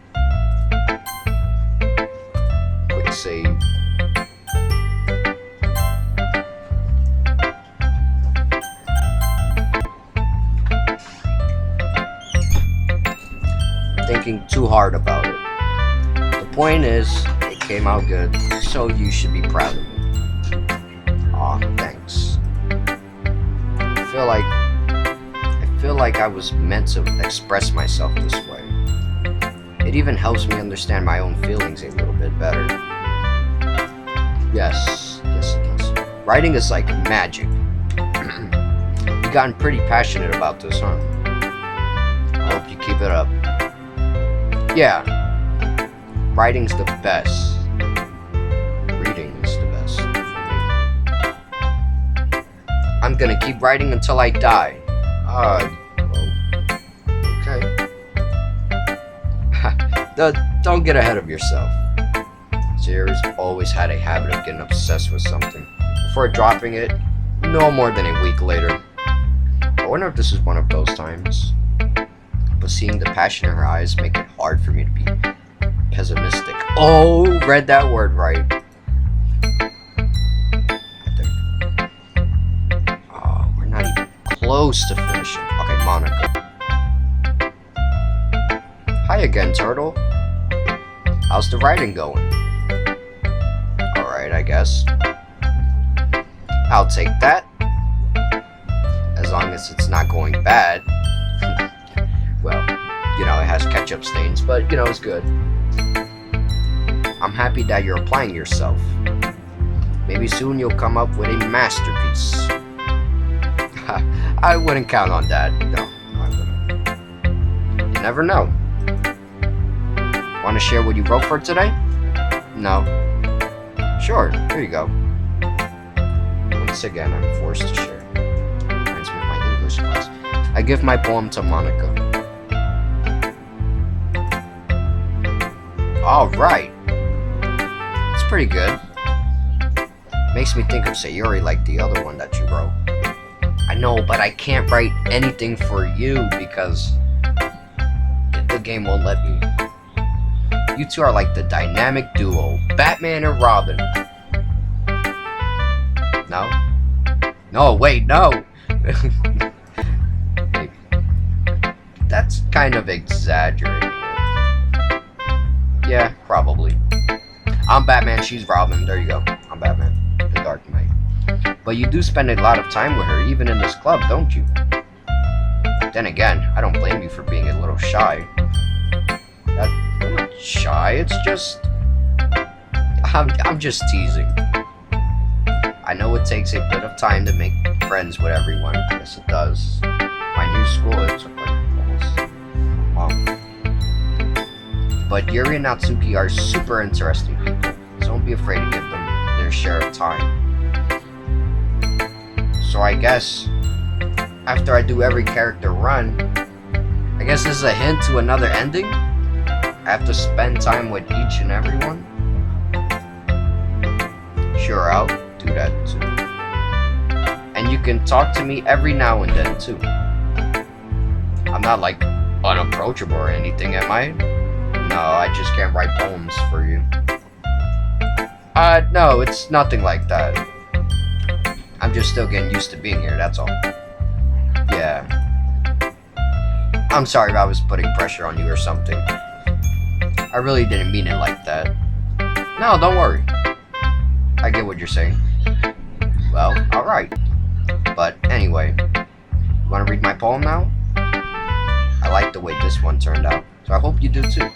Quick save. Thinking too hard about it. The point is, it came out good, so you should be proud of me. Aw, thanks. I feel like I was meant to express myself this way. It even helps me understand my own feelings a little bit better. Yes, it does. Writing is like magic. You've gotten pretty passionate about this, huh? I hope you keep it up. Yeah, writing's the best. Reading is the best for me. I'm gonna keep writing until I die. Okay. Don't get ahead of yourself. Sayori's always had a habit of getting obsessed with something before dropping it no more than a week later. I wonder if this is one of those times. But seeing the passion in her eyes make it hard for me to be pessimistic. Oh, read that word right. Oh, we're not even close to finishing. Okay, Monika. Hi again, Turtle. How's the writing going? Alright, I guess. I'll take that. As long as it's not going bad. Well, you know, it has ketchup stains, but, you know, it's good. I'm happy that you're applying yourself. Maybe soon you'll come up with a masterpiece. I wouldn't count on that. No, I wouldn't. You never know. Want to share what you wrote for today? No. Sure, here you go. Once again, I'm forced to share. Reminds me of my English class. I give my poem to Monika. Alright. It's pretty good. Makes me think of Sayori like the other one that you wrote. I know, but I can't write anything for you because the game won't let me. You two are like the dynamic duo, Batman and Robin. No? No, wait, no! That's kind of exaggerating. Yeah, probably. I'm Batman, she's Robin. There you go. I'm Batman, the Dark Knight. But you do spend a lot of time with her, even in this club, don't you? Then again, I don't blame you for being a little shy. I'm not shy, it's just... I'm just teasing. I know it takes a bit of time to make friends with everyone. Yes, it does. My new school, it took like almost a month. But Yuri and Natsuki are super interesting people, so don't be afraid to give them their share of time. So I guess, after I do every character run, I guess this is a hint to another ending? I have to spend time with each and every one? Sure, I'll do that too. And you can talk to me every now and then too. I'm not like unapproachable or anything, am I? No, I just can't write poems for you. No, it's nothing like that. I'm just still getting used to being here, that's all. Yeah. I'm sorry if I was putting pressure on you or something. I really didn't mean it like that. No, don't worry. I get what you're saying. Well, alright. But anyway, you want to read my poem now? I like the way this one turned out, so I hope you do too.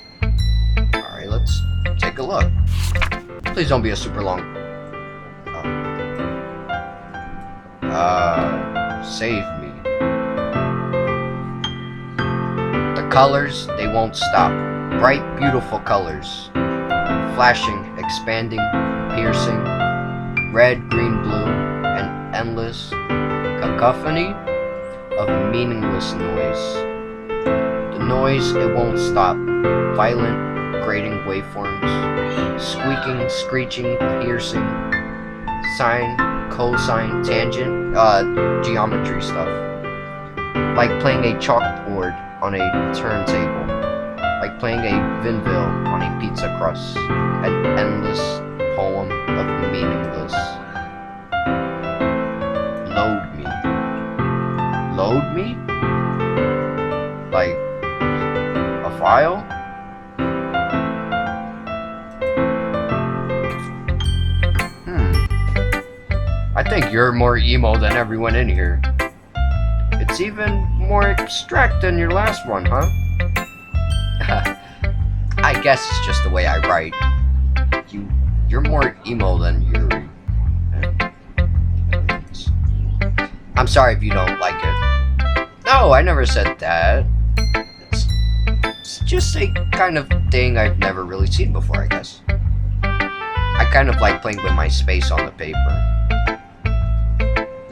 Alright, let's take a look. Please don't be a super long... save me. The colors, they won't stop. Bright, beautiful colors. Flashing, expanding, piercing. Red, green, blue, an endless cacophony of meaningless noise. The noise, it won't stop. Violent, grating waveforms. Squeaking, screeching, piercing. Sine, cosine, tangent, geometry stuff. Like playing a chalkboard on a turntable. Like playing a Vinville on a pizza crust. An endless poem of meaningless. Load me. Load me? Like a file? I think you're more emo than everyone in here. It's even more abstract than your last one, huh? I guess it's just the way I write. You're more emo than Yuri. I'm sorry if you don't like it. No, I never said that. It's just a kind of thing I've never really seen before, I guess. I kind of like playing with my space on the paper.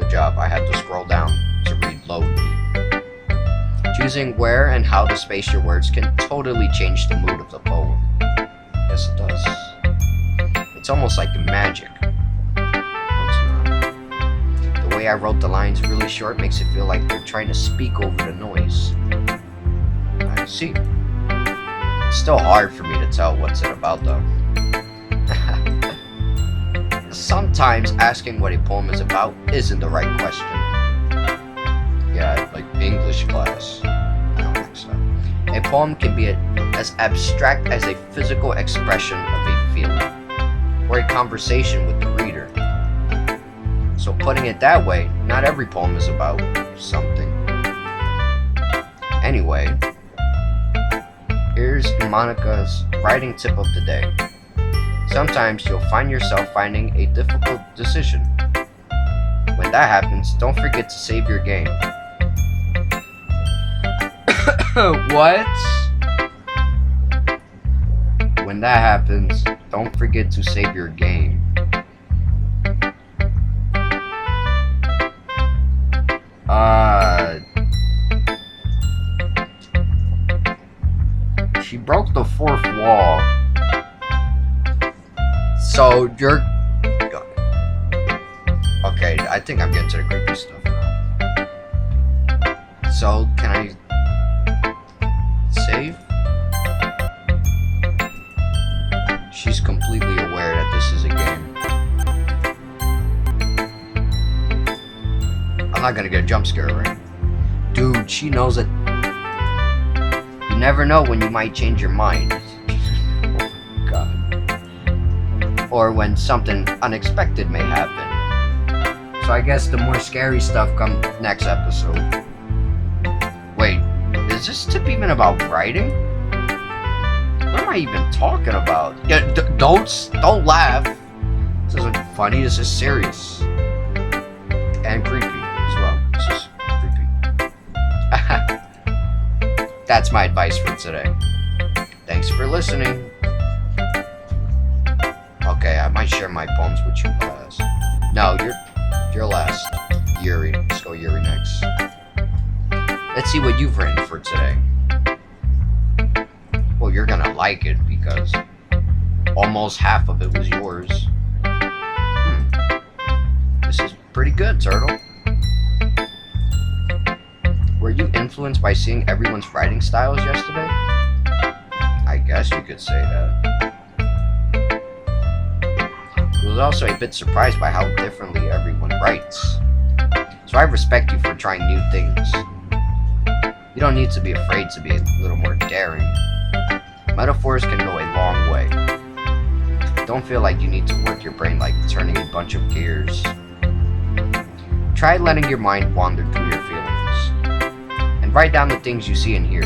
Job, I had to scroll down to read load me. Choosing where and how to space your words can totally change the mood of the poem. Yes, it does. It's almost like magic. No, it's not. The way I wrote the lines really short makes it feel like they're trying to speak over the noise. I see. It's still hard for me to tell what's it about though. Sometimes asking what a poem is about isn't the right question. Yeah, like English class. A poem can be as abstract as a physical expression of a feeling, or a conversation with the reader. So putting it that way, not every poem is about something. Anyway, here's Monika's writing tip of the day. Sometimes you'll find yourself finding a difficult decision. When that happens, don't forget to save your game. What? When that happens, don't forget to save your game. She broke the fourth wall. I think I'm getting to the creepy stuff now. So, can I save? She's completely aware that this is a game. I'm not gonna get a jump scare, right? Dude, she knows it. You never know when you might change your mind. Oh my god. Or when something unexpected may happen. So I guess the more scary stuff comes next episode. Wait, is this tip even about writing? What am I even talking about? Yeah, don't laugh. This isn't funny. This is serious and creepy as well. This is creepy. That's my advice for today. Thanks for listening. Okay, I might share my poems with you guys. No, you're last. Yuri. Let's go Yuri next. Let's see what you've written for today. Well, you're gonna like it because almost half of it was yours. This is pretty good, Turtle. Were you influenced by seeing everyone's writing styles yesterday? I guess you could say that. I was also a bit surprised by how differently everyone writes. So I respect you for trying new things. You don't need to be afraid to be a little more daring. Metaphors can go a long way. Don't feel like you need to work your brain like turning a bunch of gears. Try letting your mind wander through your feelings. And write down the things you see and hear.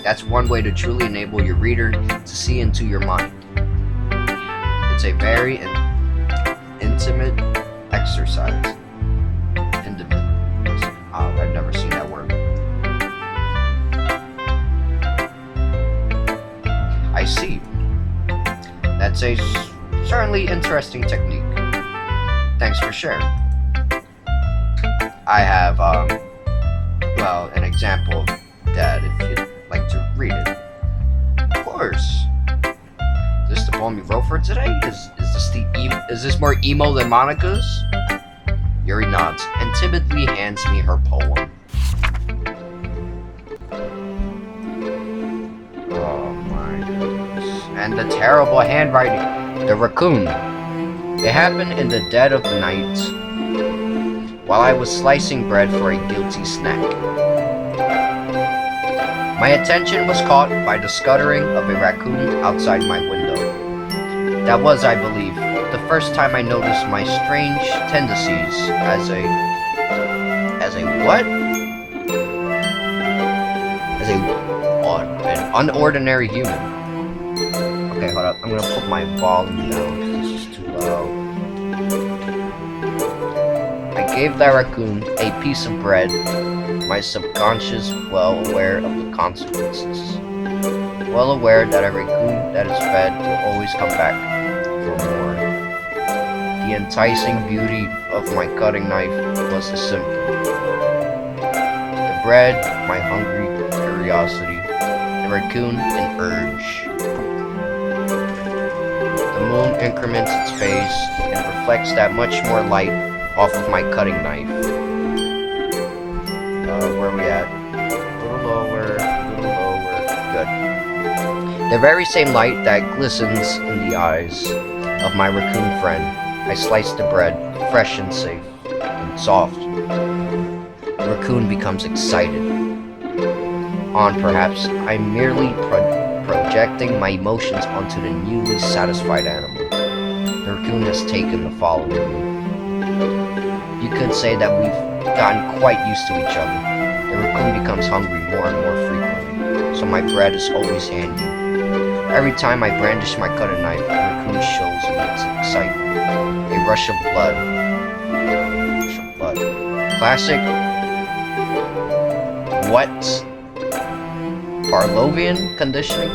That's one way to truly enable your reader to see into your mind. It's a very intimate exercise. Intimate. Oh, I've never seen that word. I see. That's a certainly interesting technique. Thanks for sharing. I have, well, an example of that if you'd like to read it. Of course. Is this the poem you wrote for today? Is this more emo than Monika's? Yuri nods and timidly hands me her poem. Oh my goodness. And the terrible handwriting. The raccoon. It happened in the dead of the night while I was slicing bread for a guilty snack. My attention was caught by the scuttering of a raccoon outside my window. That was, I believe, the first time I noticed my strange tendencies as a what? As an unordinary human. Okay, hold up. I'm gonna put my volume down because this is too loud. I gave that raccoon a piece of bread, my subconscious well aware of the consequences. Well aware that a raccoon that is fed will always come back for more. The enticing beauty of my cutting knife was the symptom. The bread, my hungry curiosity. The raccoon, an urge. The moon increments its phase and reflects that much more light off of my cutting knife. Where are we at? A little lower. Good. The very same light that glistens in the eyes of my raccoon friend. I slice the bread, fresh and safe, and soft. The raccoon becomes excited. On perhaps, I'm merely projecting my emotions onto the newly satisfied animal. The raccoon has taken the following me. You could say that we've gotten quite used to each other. The raccoon becomes hungry more and more frequently, so my bread is always handy. Every time I brandish my cutting knife, the raccoon shows me its excitement. A rush of blood. Classic. What? Pavlovian conditioning?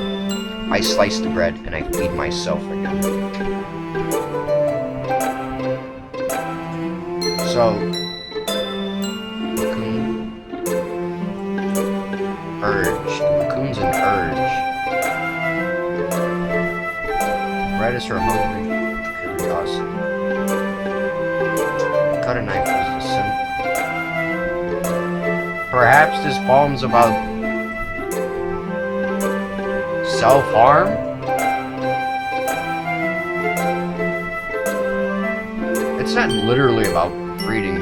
I slice the bread and I feed myself again. So, raccoon, urge. The raccoon's an urge. Bread is her hungry curiosity. Cut a knife is perhaps this poem's about self-harm? It's not literally about feeding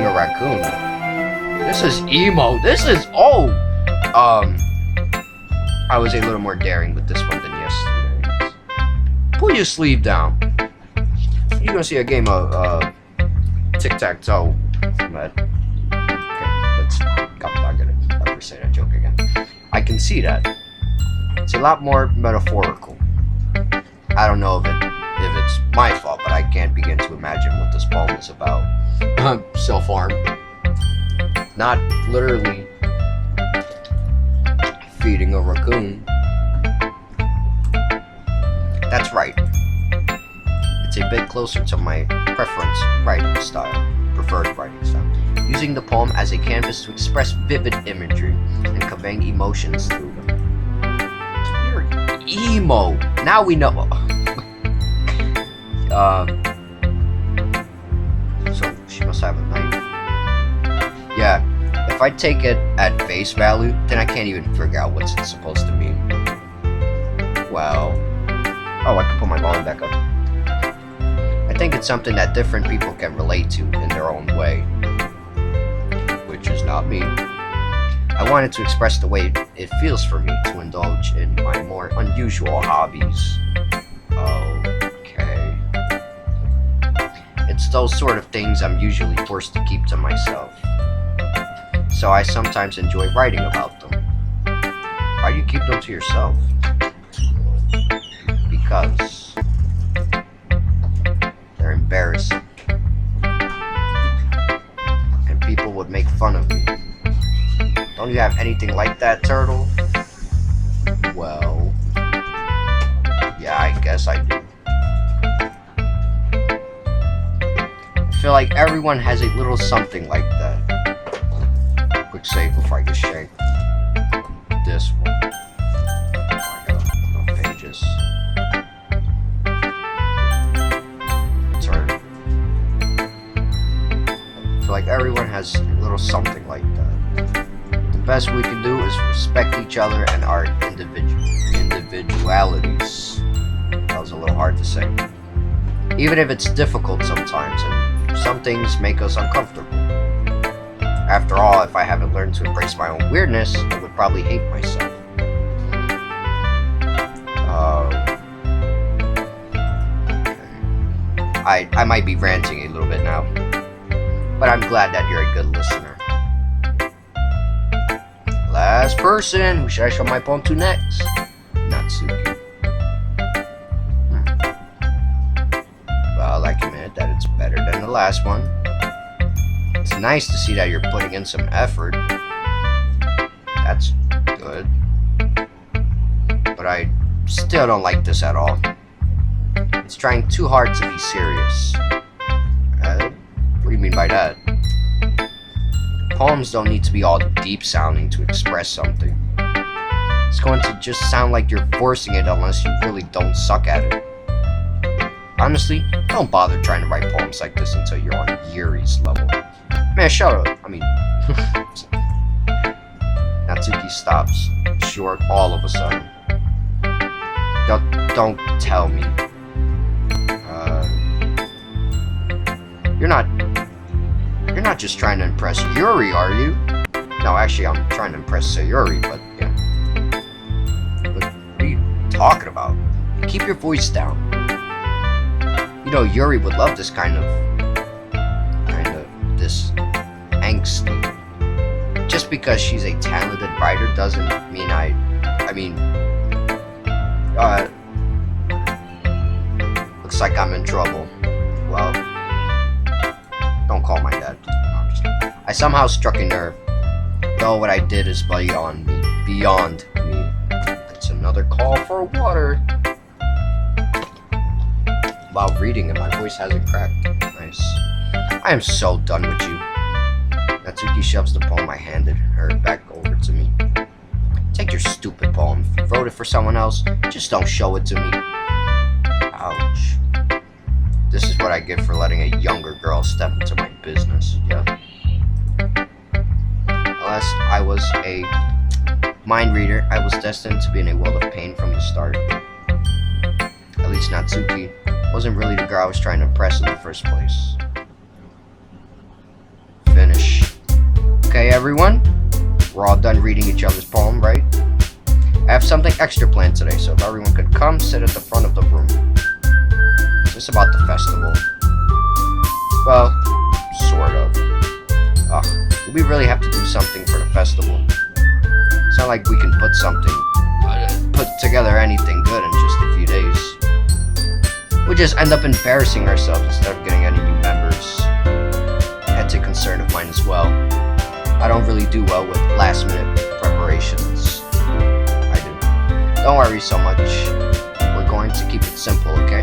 a raccoon. This is emo. This is I was a little more daring with this one than yesterday. Pull your sleeve down. You're gonna see a game of tic-tac-toe. But okay, I'm not gonna ever say that joke again. I can see that. It's a lot more metaphorical. I don't know if it's my fault, but I can't begin to imagine what this poem is about. Self-harm. Not literally feeding a raccoon. That's right. It's a bit closer to my preferred writing style. Using the poem as a canvas to express vivid imagery and conveying emotions through them. You're emo. Now we know. So she must have a knife. Yeah. If I take it at face value, then I can't even figure out what's it supposed to mean. Well, I can put my volume back up. I think it's something that different people can relate to in their own way, which is not me. I wanted to express the way it feels for me to indulge in my more unusual hobbies. Okay. It's those sort of things I'm usually forced to keep to myself. So I sometimes enjoy writing about them. Why do you keep them to yourself? Because they're embarrassing. And people would make fun of me. Don't you have anything like that, Turtle? Well, yeah, I guess I do. I feel like everyone has a little something like that. Quick save before I get shanked. This one. I got no pages. Turn. I feel like everyone has a little something like that. The best we can do is respect each other and our individualities. That was a little hard to say. Even if it's difficult sometimes, and some things make us uncomfortable. After all, if I haven't learned to embrace my own weirdness, I would probably hate myself. I might be ranting a little bit now, but I'm glad that you're a good listener. Last person, who should I show my poem to next? Natsuki. Well, I can admit that it's better than the last one. It's nice to see that you're putting in some effort. That's good. But I still don't like this at all. It's trying too hard to be serious. What do you mean by that? Poems don't need to be all deep sounding to express something. It's going to just sound like you're forcing it unless you really don't suck at it. Honestly, don't bother trying to write poems like this until you're on Yuri's level. Man, shut up. I mean... Natsuki stops short all of a sudden. Don't tell me. You're not just trying to impress Yuri, are you? No, actually, I'm trying to impress Sayori, but yeah. What are you talking about? Keep your voice down. You know, Yuri would love this kind of this angsty. Just because she's a talented writer doesn't mean looks like I'm in trouble. Well, don't call my dad. No, I somehow struck a nerve. Though what I did is beyond me. It's another call for water. While reading it, my voice hasn't cracked. Nice. I am so done with you. Natsuki shoves the poem I handed her back over to me. Take your stupid poem. If you wrote it for someone else, just don't show it to me. Ouch. This is what I get for letting a younger girl step into my business. Yeah. Unless I was a mind reader, I was destined to be in a world of pain from the start. At least Natsuki wasn't really the girl I was trying to impress in the first place. Finish. Okay, everyone? We're all done reading each other's poem, right? I have something extra planned today, so if everyone could come sit at the front of the room. Is this about the festival? Well, sort of. Ugh, do we really have to do something for the festival? It's not like we can put together anything good in just a few days. We just end up embarrassing ourselves instead of getting any new members. Hectic concern of mine as well. I don't really do well with last minute preparations. I do. Don't worry so much. We're going to keep it simple, okay?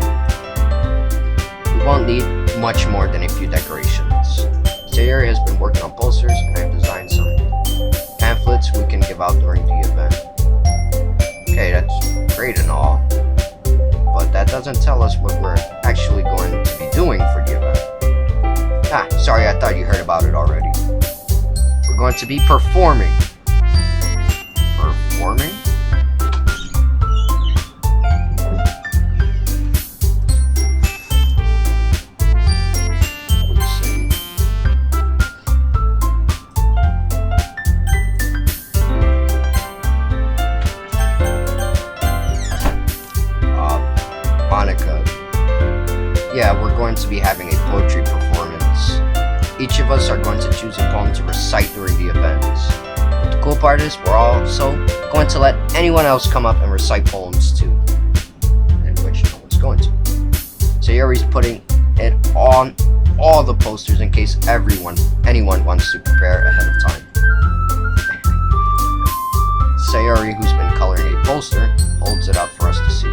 We won't need much more than a few decorations. Sayori has been working on posters and I've designed some pamphlets we can give out during the event. Okay, that's great and all, but that doesn't tell us what we're actually going to be doing for the event. Ah, sorry, I thought you heard about it already. We're going to be performing. Performing? Monika. Yeah, we're going to be having a poetry performance. Each of us are going to choose a poem to recite during the event. But the cool part is we're also going to let anyone else come up and recite poems too. And which no one's going to. Sayori's putting it on all the posters in case anyone wants to prepare ahead of time. Sayori, who's been coloring a poster, holds it up for us to see.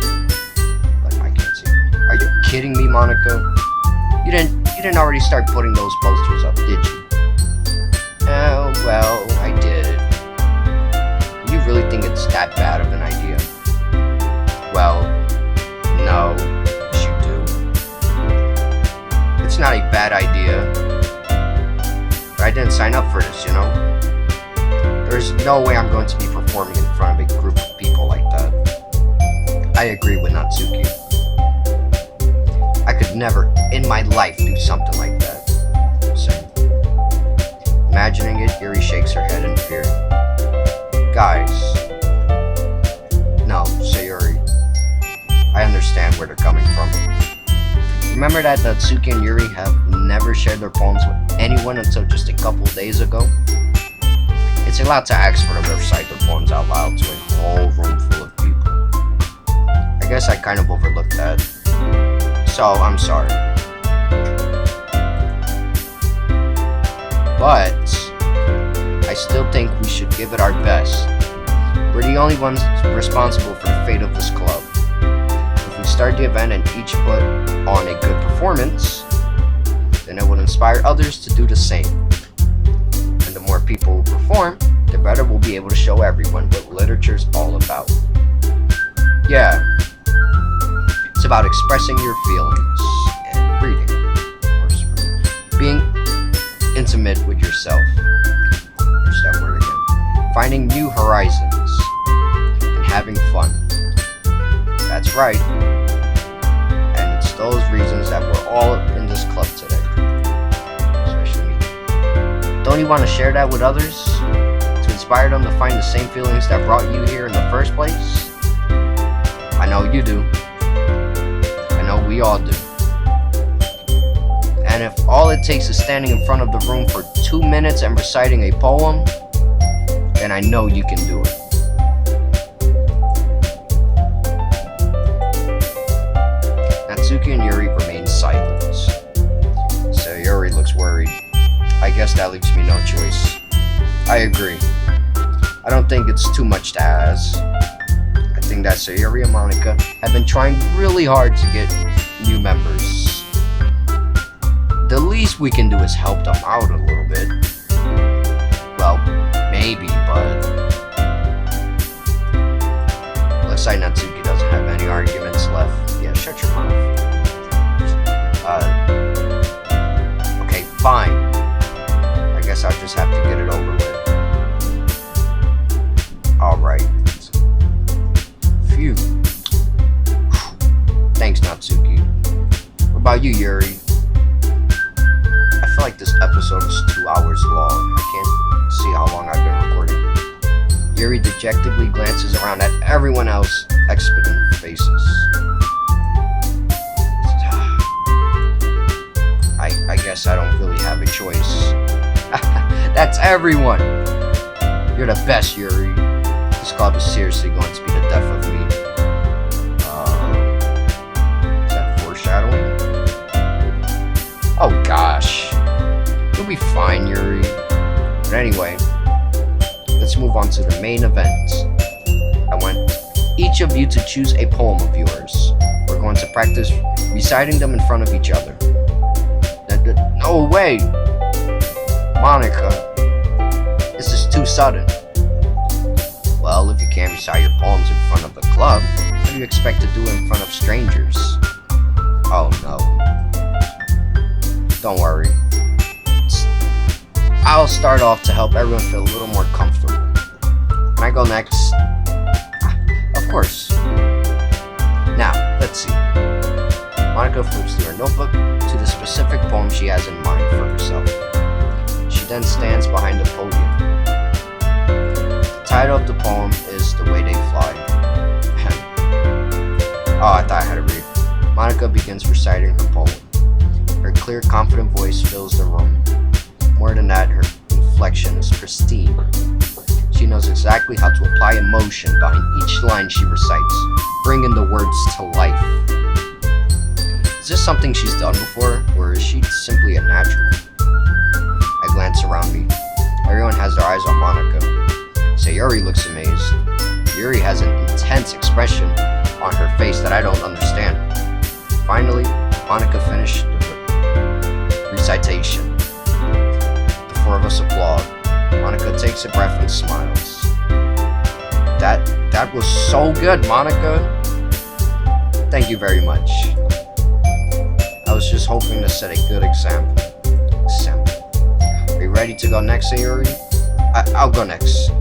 Are you kidding me, Monika? You didn't already start putting those posters up, did you? Oh, well, I did. You really think it's that bad of an idea? Well, no, yes you do. It's not a bad idea. But I didn't sign up for this, you know? There's no way I'm going to be performing in front of a group of people like that. I agree with Natsuki. I could never, in my life, do something like that. Same. Imagining it, Yuri shakes her head in fear. Guys. No, Sayori. I understand where they're coming from. Remember that Natsuki and Yuri have never shared their poems with anyone until just a couple days ago? It's a lot to ask for them to recite their poems out loud to a whole room full of people. I guess I kind of overlooked that. So, I'm sorry. But I still think we should give it our best. We're the only ones responsible for the fate of this club. If we start the event and each put on a good performance, then it would inspire others to do the same. And the more people who perform, the better we'll be able to show everyone what literature's all about. Yeah. It's about expressing your feelings and reading, of course, being intimate with yourself. There's that word again. Finding new horizons and having fun. That's right. And it's those reasons that we're all in this club today. Especially me. Don't you want to share that with others? To inspire them to find the same feelings that brought you here in the first place? I know you do. We all do. And if all it takes is standing in front of the room for 2 minutes and reciting a poem, then I know you can do it. Natsuki and Yuri remain silent. Sayori looks worried. I guess that leaves me no choice. I agree. I don't think it's too much to ask. I think that Sayori and Monika have been trying really hard to get new members. The least we can do is help them out a little bit. Well, maybe, but looks like Natsuki doesn't have any arguments left. Yeah, shut your mouth. just have to get it over with. Alright. Phew. Thanks, Natsuki. What about you, Yuri? I feel like this episode is 2 hours long. I can't see how long I've been recording. Yuri dejectedly glances around at everyone else, expectant faces. I guess I don't really have a choice. That's everyone! You're the best, Yuri. This club is seriously going to be the death of me. Is that foreshadowing? Oh gosh. You'll be fine, Yuri. But anyway, let's move on to the main event. I want each of you to choose a poem of yours. We're going to practice reciting them in front of each other. No way! Monika, this is too sudden. Well, if you can't recite your poems in front of the club, how do you expect to do it in front of strangers? Oh no. Don't worry. I'll start off to help everyone feel a little more comfortable. Can I go next? Of course. Now, let's see. Monika flips through her notebook to the specific poem she has in mind for herself. She then stands behind the podium. The title of the poem is The Way They Fly. Oh, I thought I had to read. Monika begins reciting her poem. Her clear, confident voice fills the room. More than that, her inflection is pristine. She knows exactly how to apply emotion behind each line she recites, bringing the words to life. Is this something she's done before, or is she simply a natural? I glance around me. Everyone has their eyes on Monika. Sayori looks amazed. Yuri has an intense expression on her face that I don't understand. Finally, Monika finished the recitation. The four of us applaud. Monika takes a breath and smiles. That was so good, Monika. Thank you very much. I was just hoping to set a good example. Are you ready to go next, Sayori? I'll go next.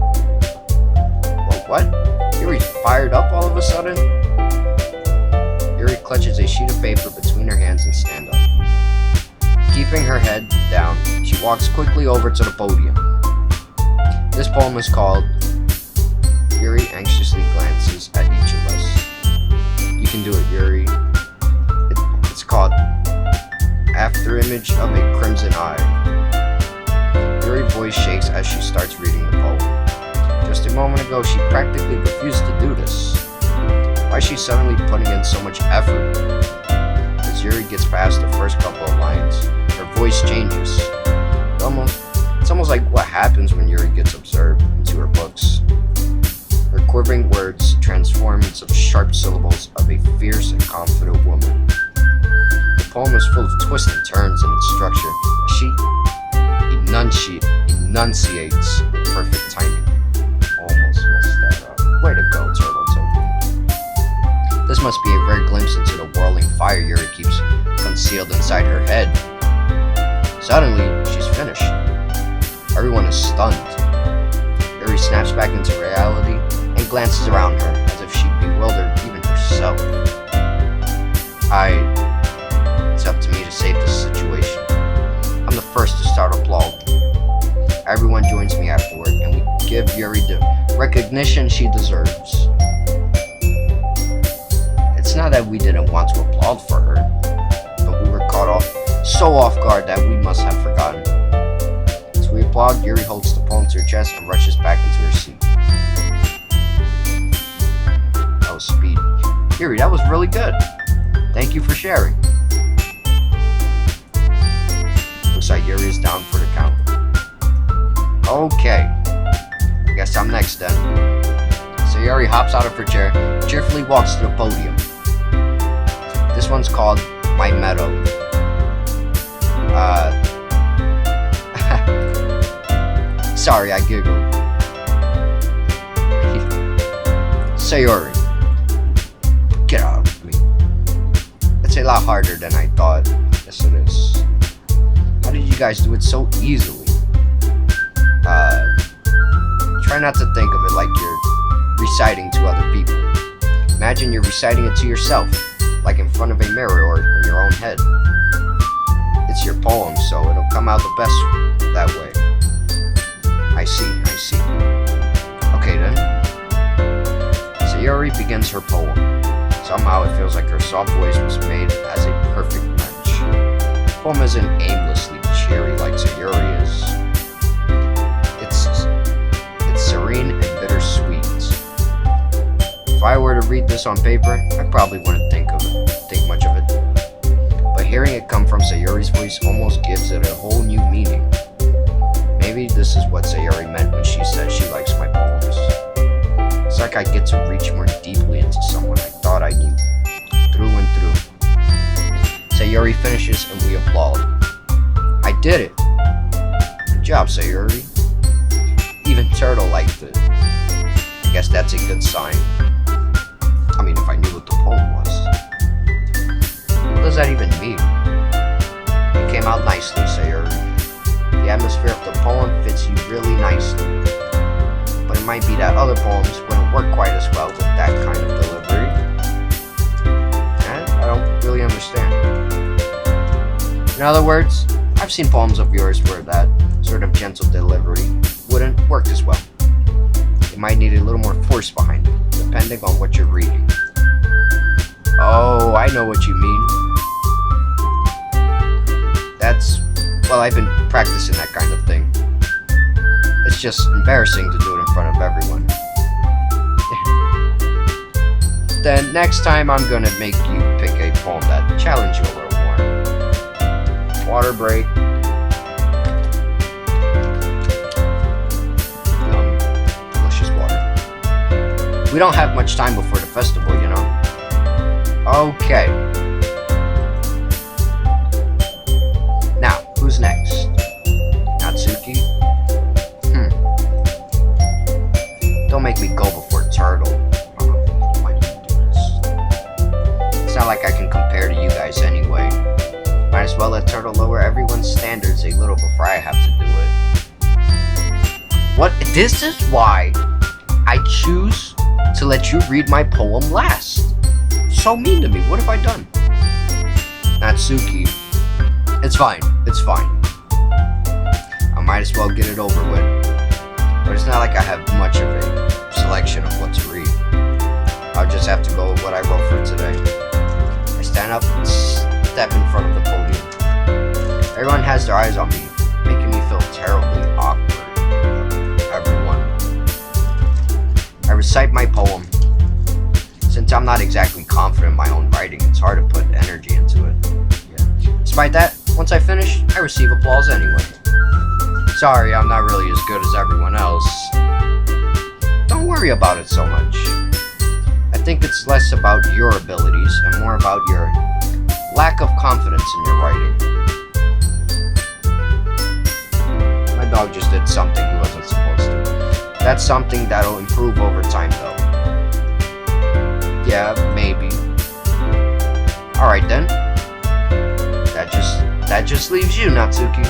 What? Yuri's fired up all of a sudden? Yuri clutches a sheet of paper between her hands and stands up. Keeping her head down, she walks quickly over to the podium. This poem is called... Yuri anxiously glances at each of us. You can do it, Yuri. It's called Afterimage of a Crimson Eye. Yuri's voice shakes as she starts reading the poem. Just a moment ago, she practically refused to do this. Why is she suddenly putting in so much effort? As Yuri gets past the first couple of lines, her voice changes. It's almost like what happens when Yuri gets absorbed into her books. Her quivering words transform into sharp syllables of a fierce and confident woman. The poem is full of twists and turns in its structure as she enunciates with perfect timing. Almost messed that up. Way to go, TurtleTopian. This must be a rare glimpse into the whirling fire Yuri keeps concealed inside her head. Suddenly, she's finished. Everyone is stunned. Yuri snaps back into reality and glances around her as if she'd bewildered even herself. It's up to me to save this situation. I'm the first to start applauding. Everyone joins me afterward, and we give Yuri the recognition she deserves. It's not that we didn't want to applaud for her, but we were caught so off guard that we must have forgotten. As we applaud, Yuri holds the poem to her chest and rushes back into her seat. That was speed. Yuri, that was really good. Thank you for sharing. Looks like Yuri is down for the count. Okay. I guess I'm next then. Sayori hops out of her chair, cheerfully walks to the podium. This one's called My Meadow. Sorry, I giggled. Sayori, get out of me. It's a lot harder than I thought. Yes, it is. How did you guys do it so easily? Try not to think of it like you're reciting to other people. Imagine you're reciting it to yourself, like in front of a mirror or in your own head. It's your poem, so it'll come out the best that way. I see. Okay then. Sayori begins her poem. Somehow it feels like her soft voice was made as a perfect match. The poem isn't aimlessly cheery like Sayori is. It's serene and bittersweet. If I were to read this on paper, I probably wouldn't think much of it. But hearing it come from Sayori's voice almost gives it a whole new meaning. Maybe this is what Sayori meant when she said she likes my poems. It's like I get to reach more deeply into someone I thought I knew, through and through. Sayori finishes and we applaud. I did it! Good job, Sayori. Even Turtle liked it. I guess that's a good sign. I mean, if I knew what the poem was. What does that even mean? It came out nicely, Sayori. The atmosphere of the poem fits you really nicely. But it might be that other poems wouldn't work quite as well with that kind of delivery. And I don't really understand. In other words, I've seen poems of yours where that sort of gentle delivery wouldn't work as well. It might need a little more force behind it, depending on what you're reading. Oh, I know what you mean. Well, I've been practicing that kind of thing. It's just embarrassing to do it in front of everyone. Then next time I'm gonna make you pick a poem that challenges you a little more. Water break. Delicious water. We don't have much time before the festival, you know. Okay. Now, who's next? Natsuki? Don't make me go before Turtle. Why do you do this? It's not like I can compare to you guys anyway. Might as well let Turtle lower everyone's standards a little before I have to do it. What? This is why I choose to let you read my poem last. So mean to me. What have I done? Natsuki. It's fine. I might as well get it over with. But it's not like I have much of a selection of what to read. I'll just have to go with what I wrote for today. I stand up and step in front of the podium. Everyone has their eyes on me, making me feel terribly awkward. Everyone. I recite my poem. Since I'm not exactly confident in my own writing, it's hard to put energy into it. Yeah. Despite that, once I finish, I receive applause anyway. Sorry, I'm not really as good as everyone else. Don't worry about it so much. I think it's less about your abilities and more about your lack of confidence in your writing. My dog just did something he wasn't supposed to. That's something that'll improve over time though. Yeah, maybe. Alright then. That just leaves you, Natsuki.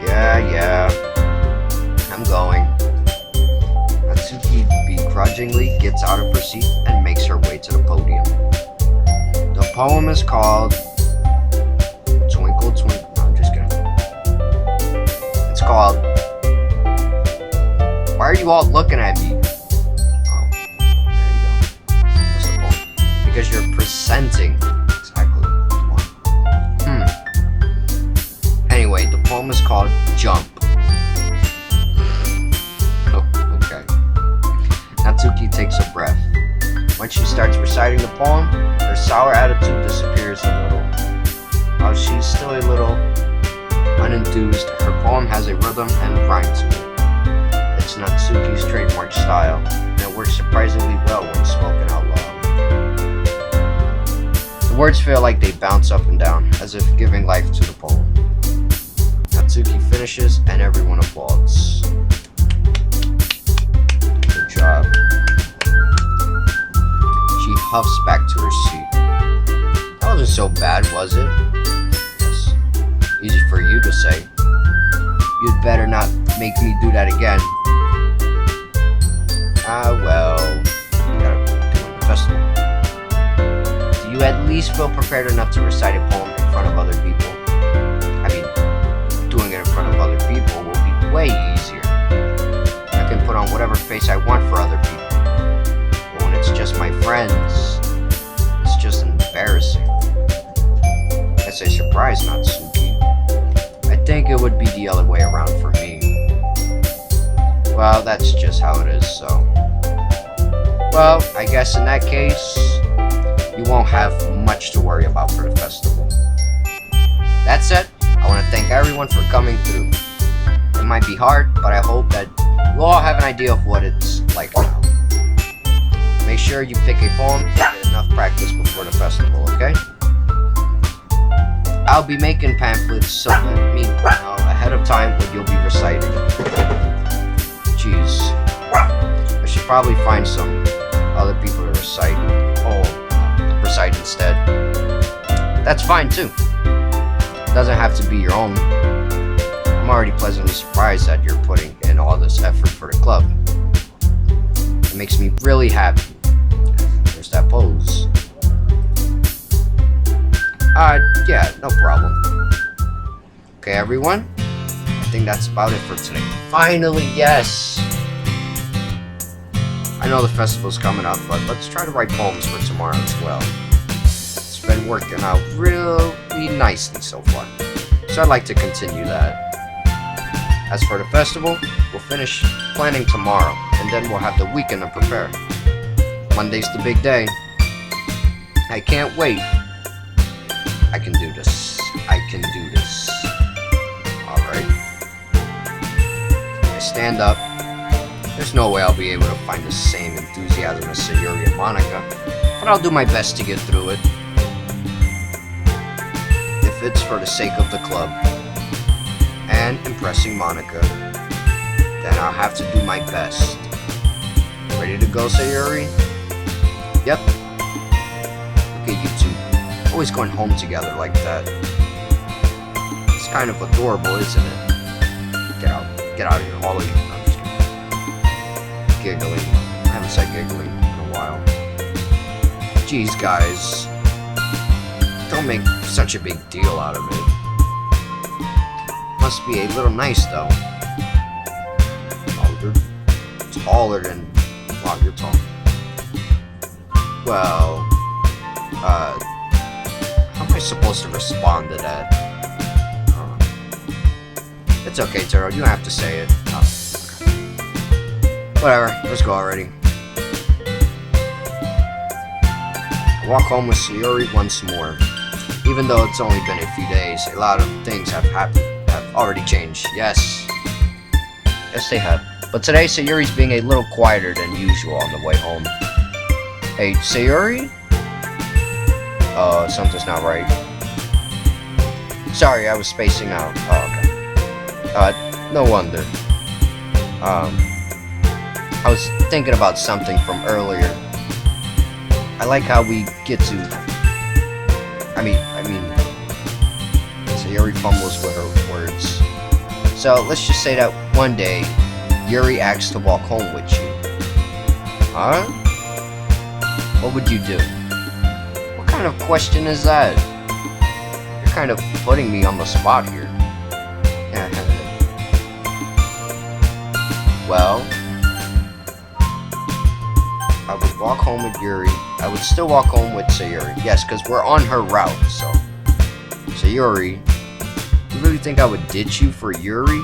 Yeah. I'm going. Natsuki begrudgingly gets out of her seat and makes her way to the podium. The poem is called Twinkle Twinkle. No, I'm just kidding. It's called Why Are You All Looking at Me? Oh, there you go. What's the poem? Because you're presenting. Exactly. Anyway, the poem is called Jump. Oh, okay. Natsuki takes a breath. When she starts reciting the poem, her sour attitude disappears a little. While she's still a little unenthused, her poem has a rhythm and rhyme to it. It's Natsuki's trademark style, and it works surprisingly well when spoken out loud. The words feel like they bounce up and down, as if giving life to the poem. Natsuki finishes, and everyone applauds. Good job. She huffs back to her seat. That wasn't so bad, was it? Yes. Easy for you to say. You'd better not make me do that again. Well, we gotta do the festival. Do you at least feel prepared enough to recite a poem in front of other people? I mean, doing it in front of other people will be way easier. I can put on whatever face I want for other people. But when it's just my friends, it's just embarrassing. I say surprise, not spooky. I think it would be the other way around for me. Well, that's just how it is, so. Well, I guess in that case, you won't have much to worry about for the festival. That said, I want to thank everyone for coming through. It might be hard, but I hope that you all have an idea of what it's like now. Make sure you pick a poem and get enough practice before the festival, okay? I'll be making pamphlets so let me know ahead of time what you'll be reciting. Jeez. I should probably find some other people to recite. Recite instead. That's fine too. It doesn't have to be your own. I'm already pleasantly surprised that you're putting in all this effort for the club. It makes me really happy. There's that pose. Yeah, no problem. Okay, everyone. I think that's about it for today. Finally, yes! I know the festival's coming up, but let's try to write poems for tomorrow as well. It's been working out really nicely so far, so I'd like to continue that. As for the festival, we'll finish planning tomorrow, and then we'll have the weekend to prepare. Monday's the big day. I can't wait. I can do this. I can do this. Alright. I stand up. There's no way I'll be able to find the same enthusiasm as Sayori and Monika, but I'll do my best to get through it. If it's for the sake of the club and impressing Monika, then I'll have to do my best. Ready to go, Sayori? Yep. Look at you two, always going home together like that. It's kind of adorable, isn't it? Get out of here, all of you. No, I'm just kidding. Giggling. I haven't said giggling in a while. Jeez, guys. Don't make such a big deal out of it. Must be a little nice, though. Oh, you're taller than... Wow, you're tall. Well... how am I supposed to respond to that? It's okay, Turtle. You don't have to say it. Oh, okay. Whatever. Let's go already. I walk home with Sayori once more. Even though it's only been a few days, a lot of things have already changed. Yes. Yes, they have. But today, Sayori's being a little quieter than usual on the way home. Hey, Sayori? Something's not right. Sorry, I was spacing out. Oh, okay. No wonder. I was thinking about something from earlier. I like how we get to... I mean, Sayori fumbles with her words. So, let's just say that one day, Yuri asks to walk home with you. Huh? What would you do? What kind of question is that? You're kind of putting me on the spot here. Well, I would walk home with Yuri. I would still walk home with Sayori. Yes, because we're on her route, so. Sayori, you really think I would ditch you for Yuri?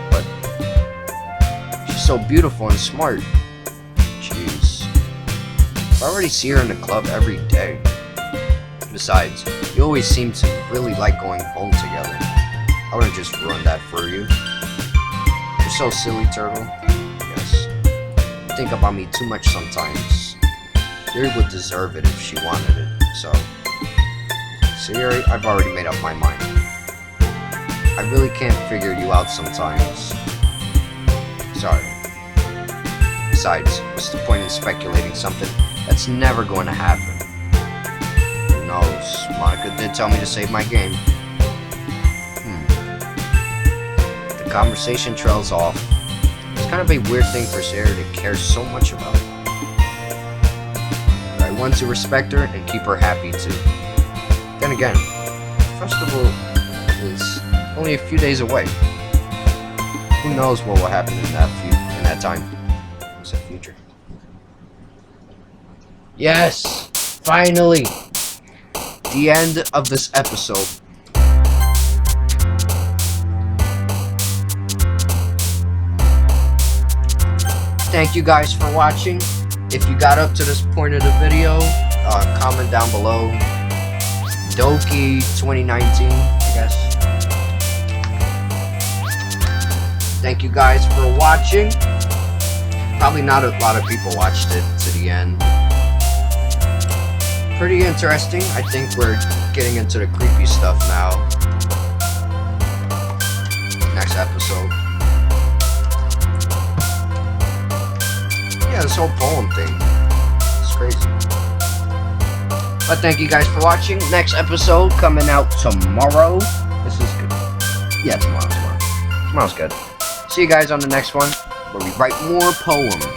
But she's so beautiful and smart. Jeez. I already see her in the club every day. Besides, you always seem to really like going home together. I wouldn't just ruin that for you. You're so silly, Turtle. Yes. You think about me too much sometimes. Yuri would deserve it if she wanted it, so... Sayori, I've already made up my mind. I really can't figure you out sometimes. Sorry. Besides, what's the point in speculating something that's never going to happen? Who knows? Monika did tell me to save my game. conversation trails off. It's kind of a weird thing for Sayori to care so much about. But I want to respect her and keep her happy too. Then again, the festival is only a few days away. Who knows what will happen in that time? What's the future? Yes! Finally! The end of this episode. Thank you guys for watching. If you got up to this point of the video, comment down below. Doki 2019, I guess. Thank you guys for watching. Probably not a lot of people watched it to the end. Pretty interesting. I think we're getting into the creepy stuff now. Next episode. Yeah, this whole poem thing. It's crazy. But thank you guys for watching. Next episode coming out tomorrow. This is good. Yeah, tomorrow. Tomorrow's good. See you guys on the next one, where we write more poems.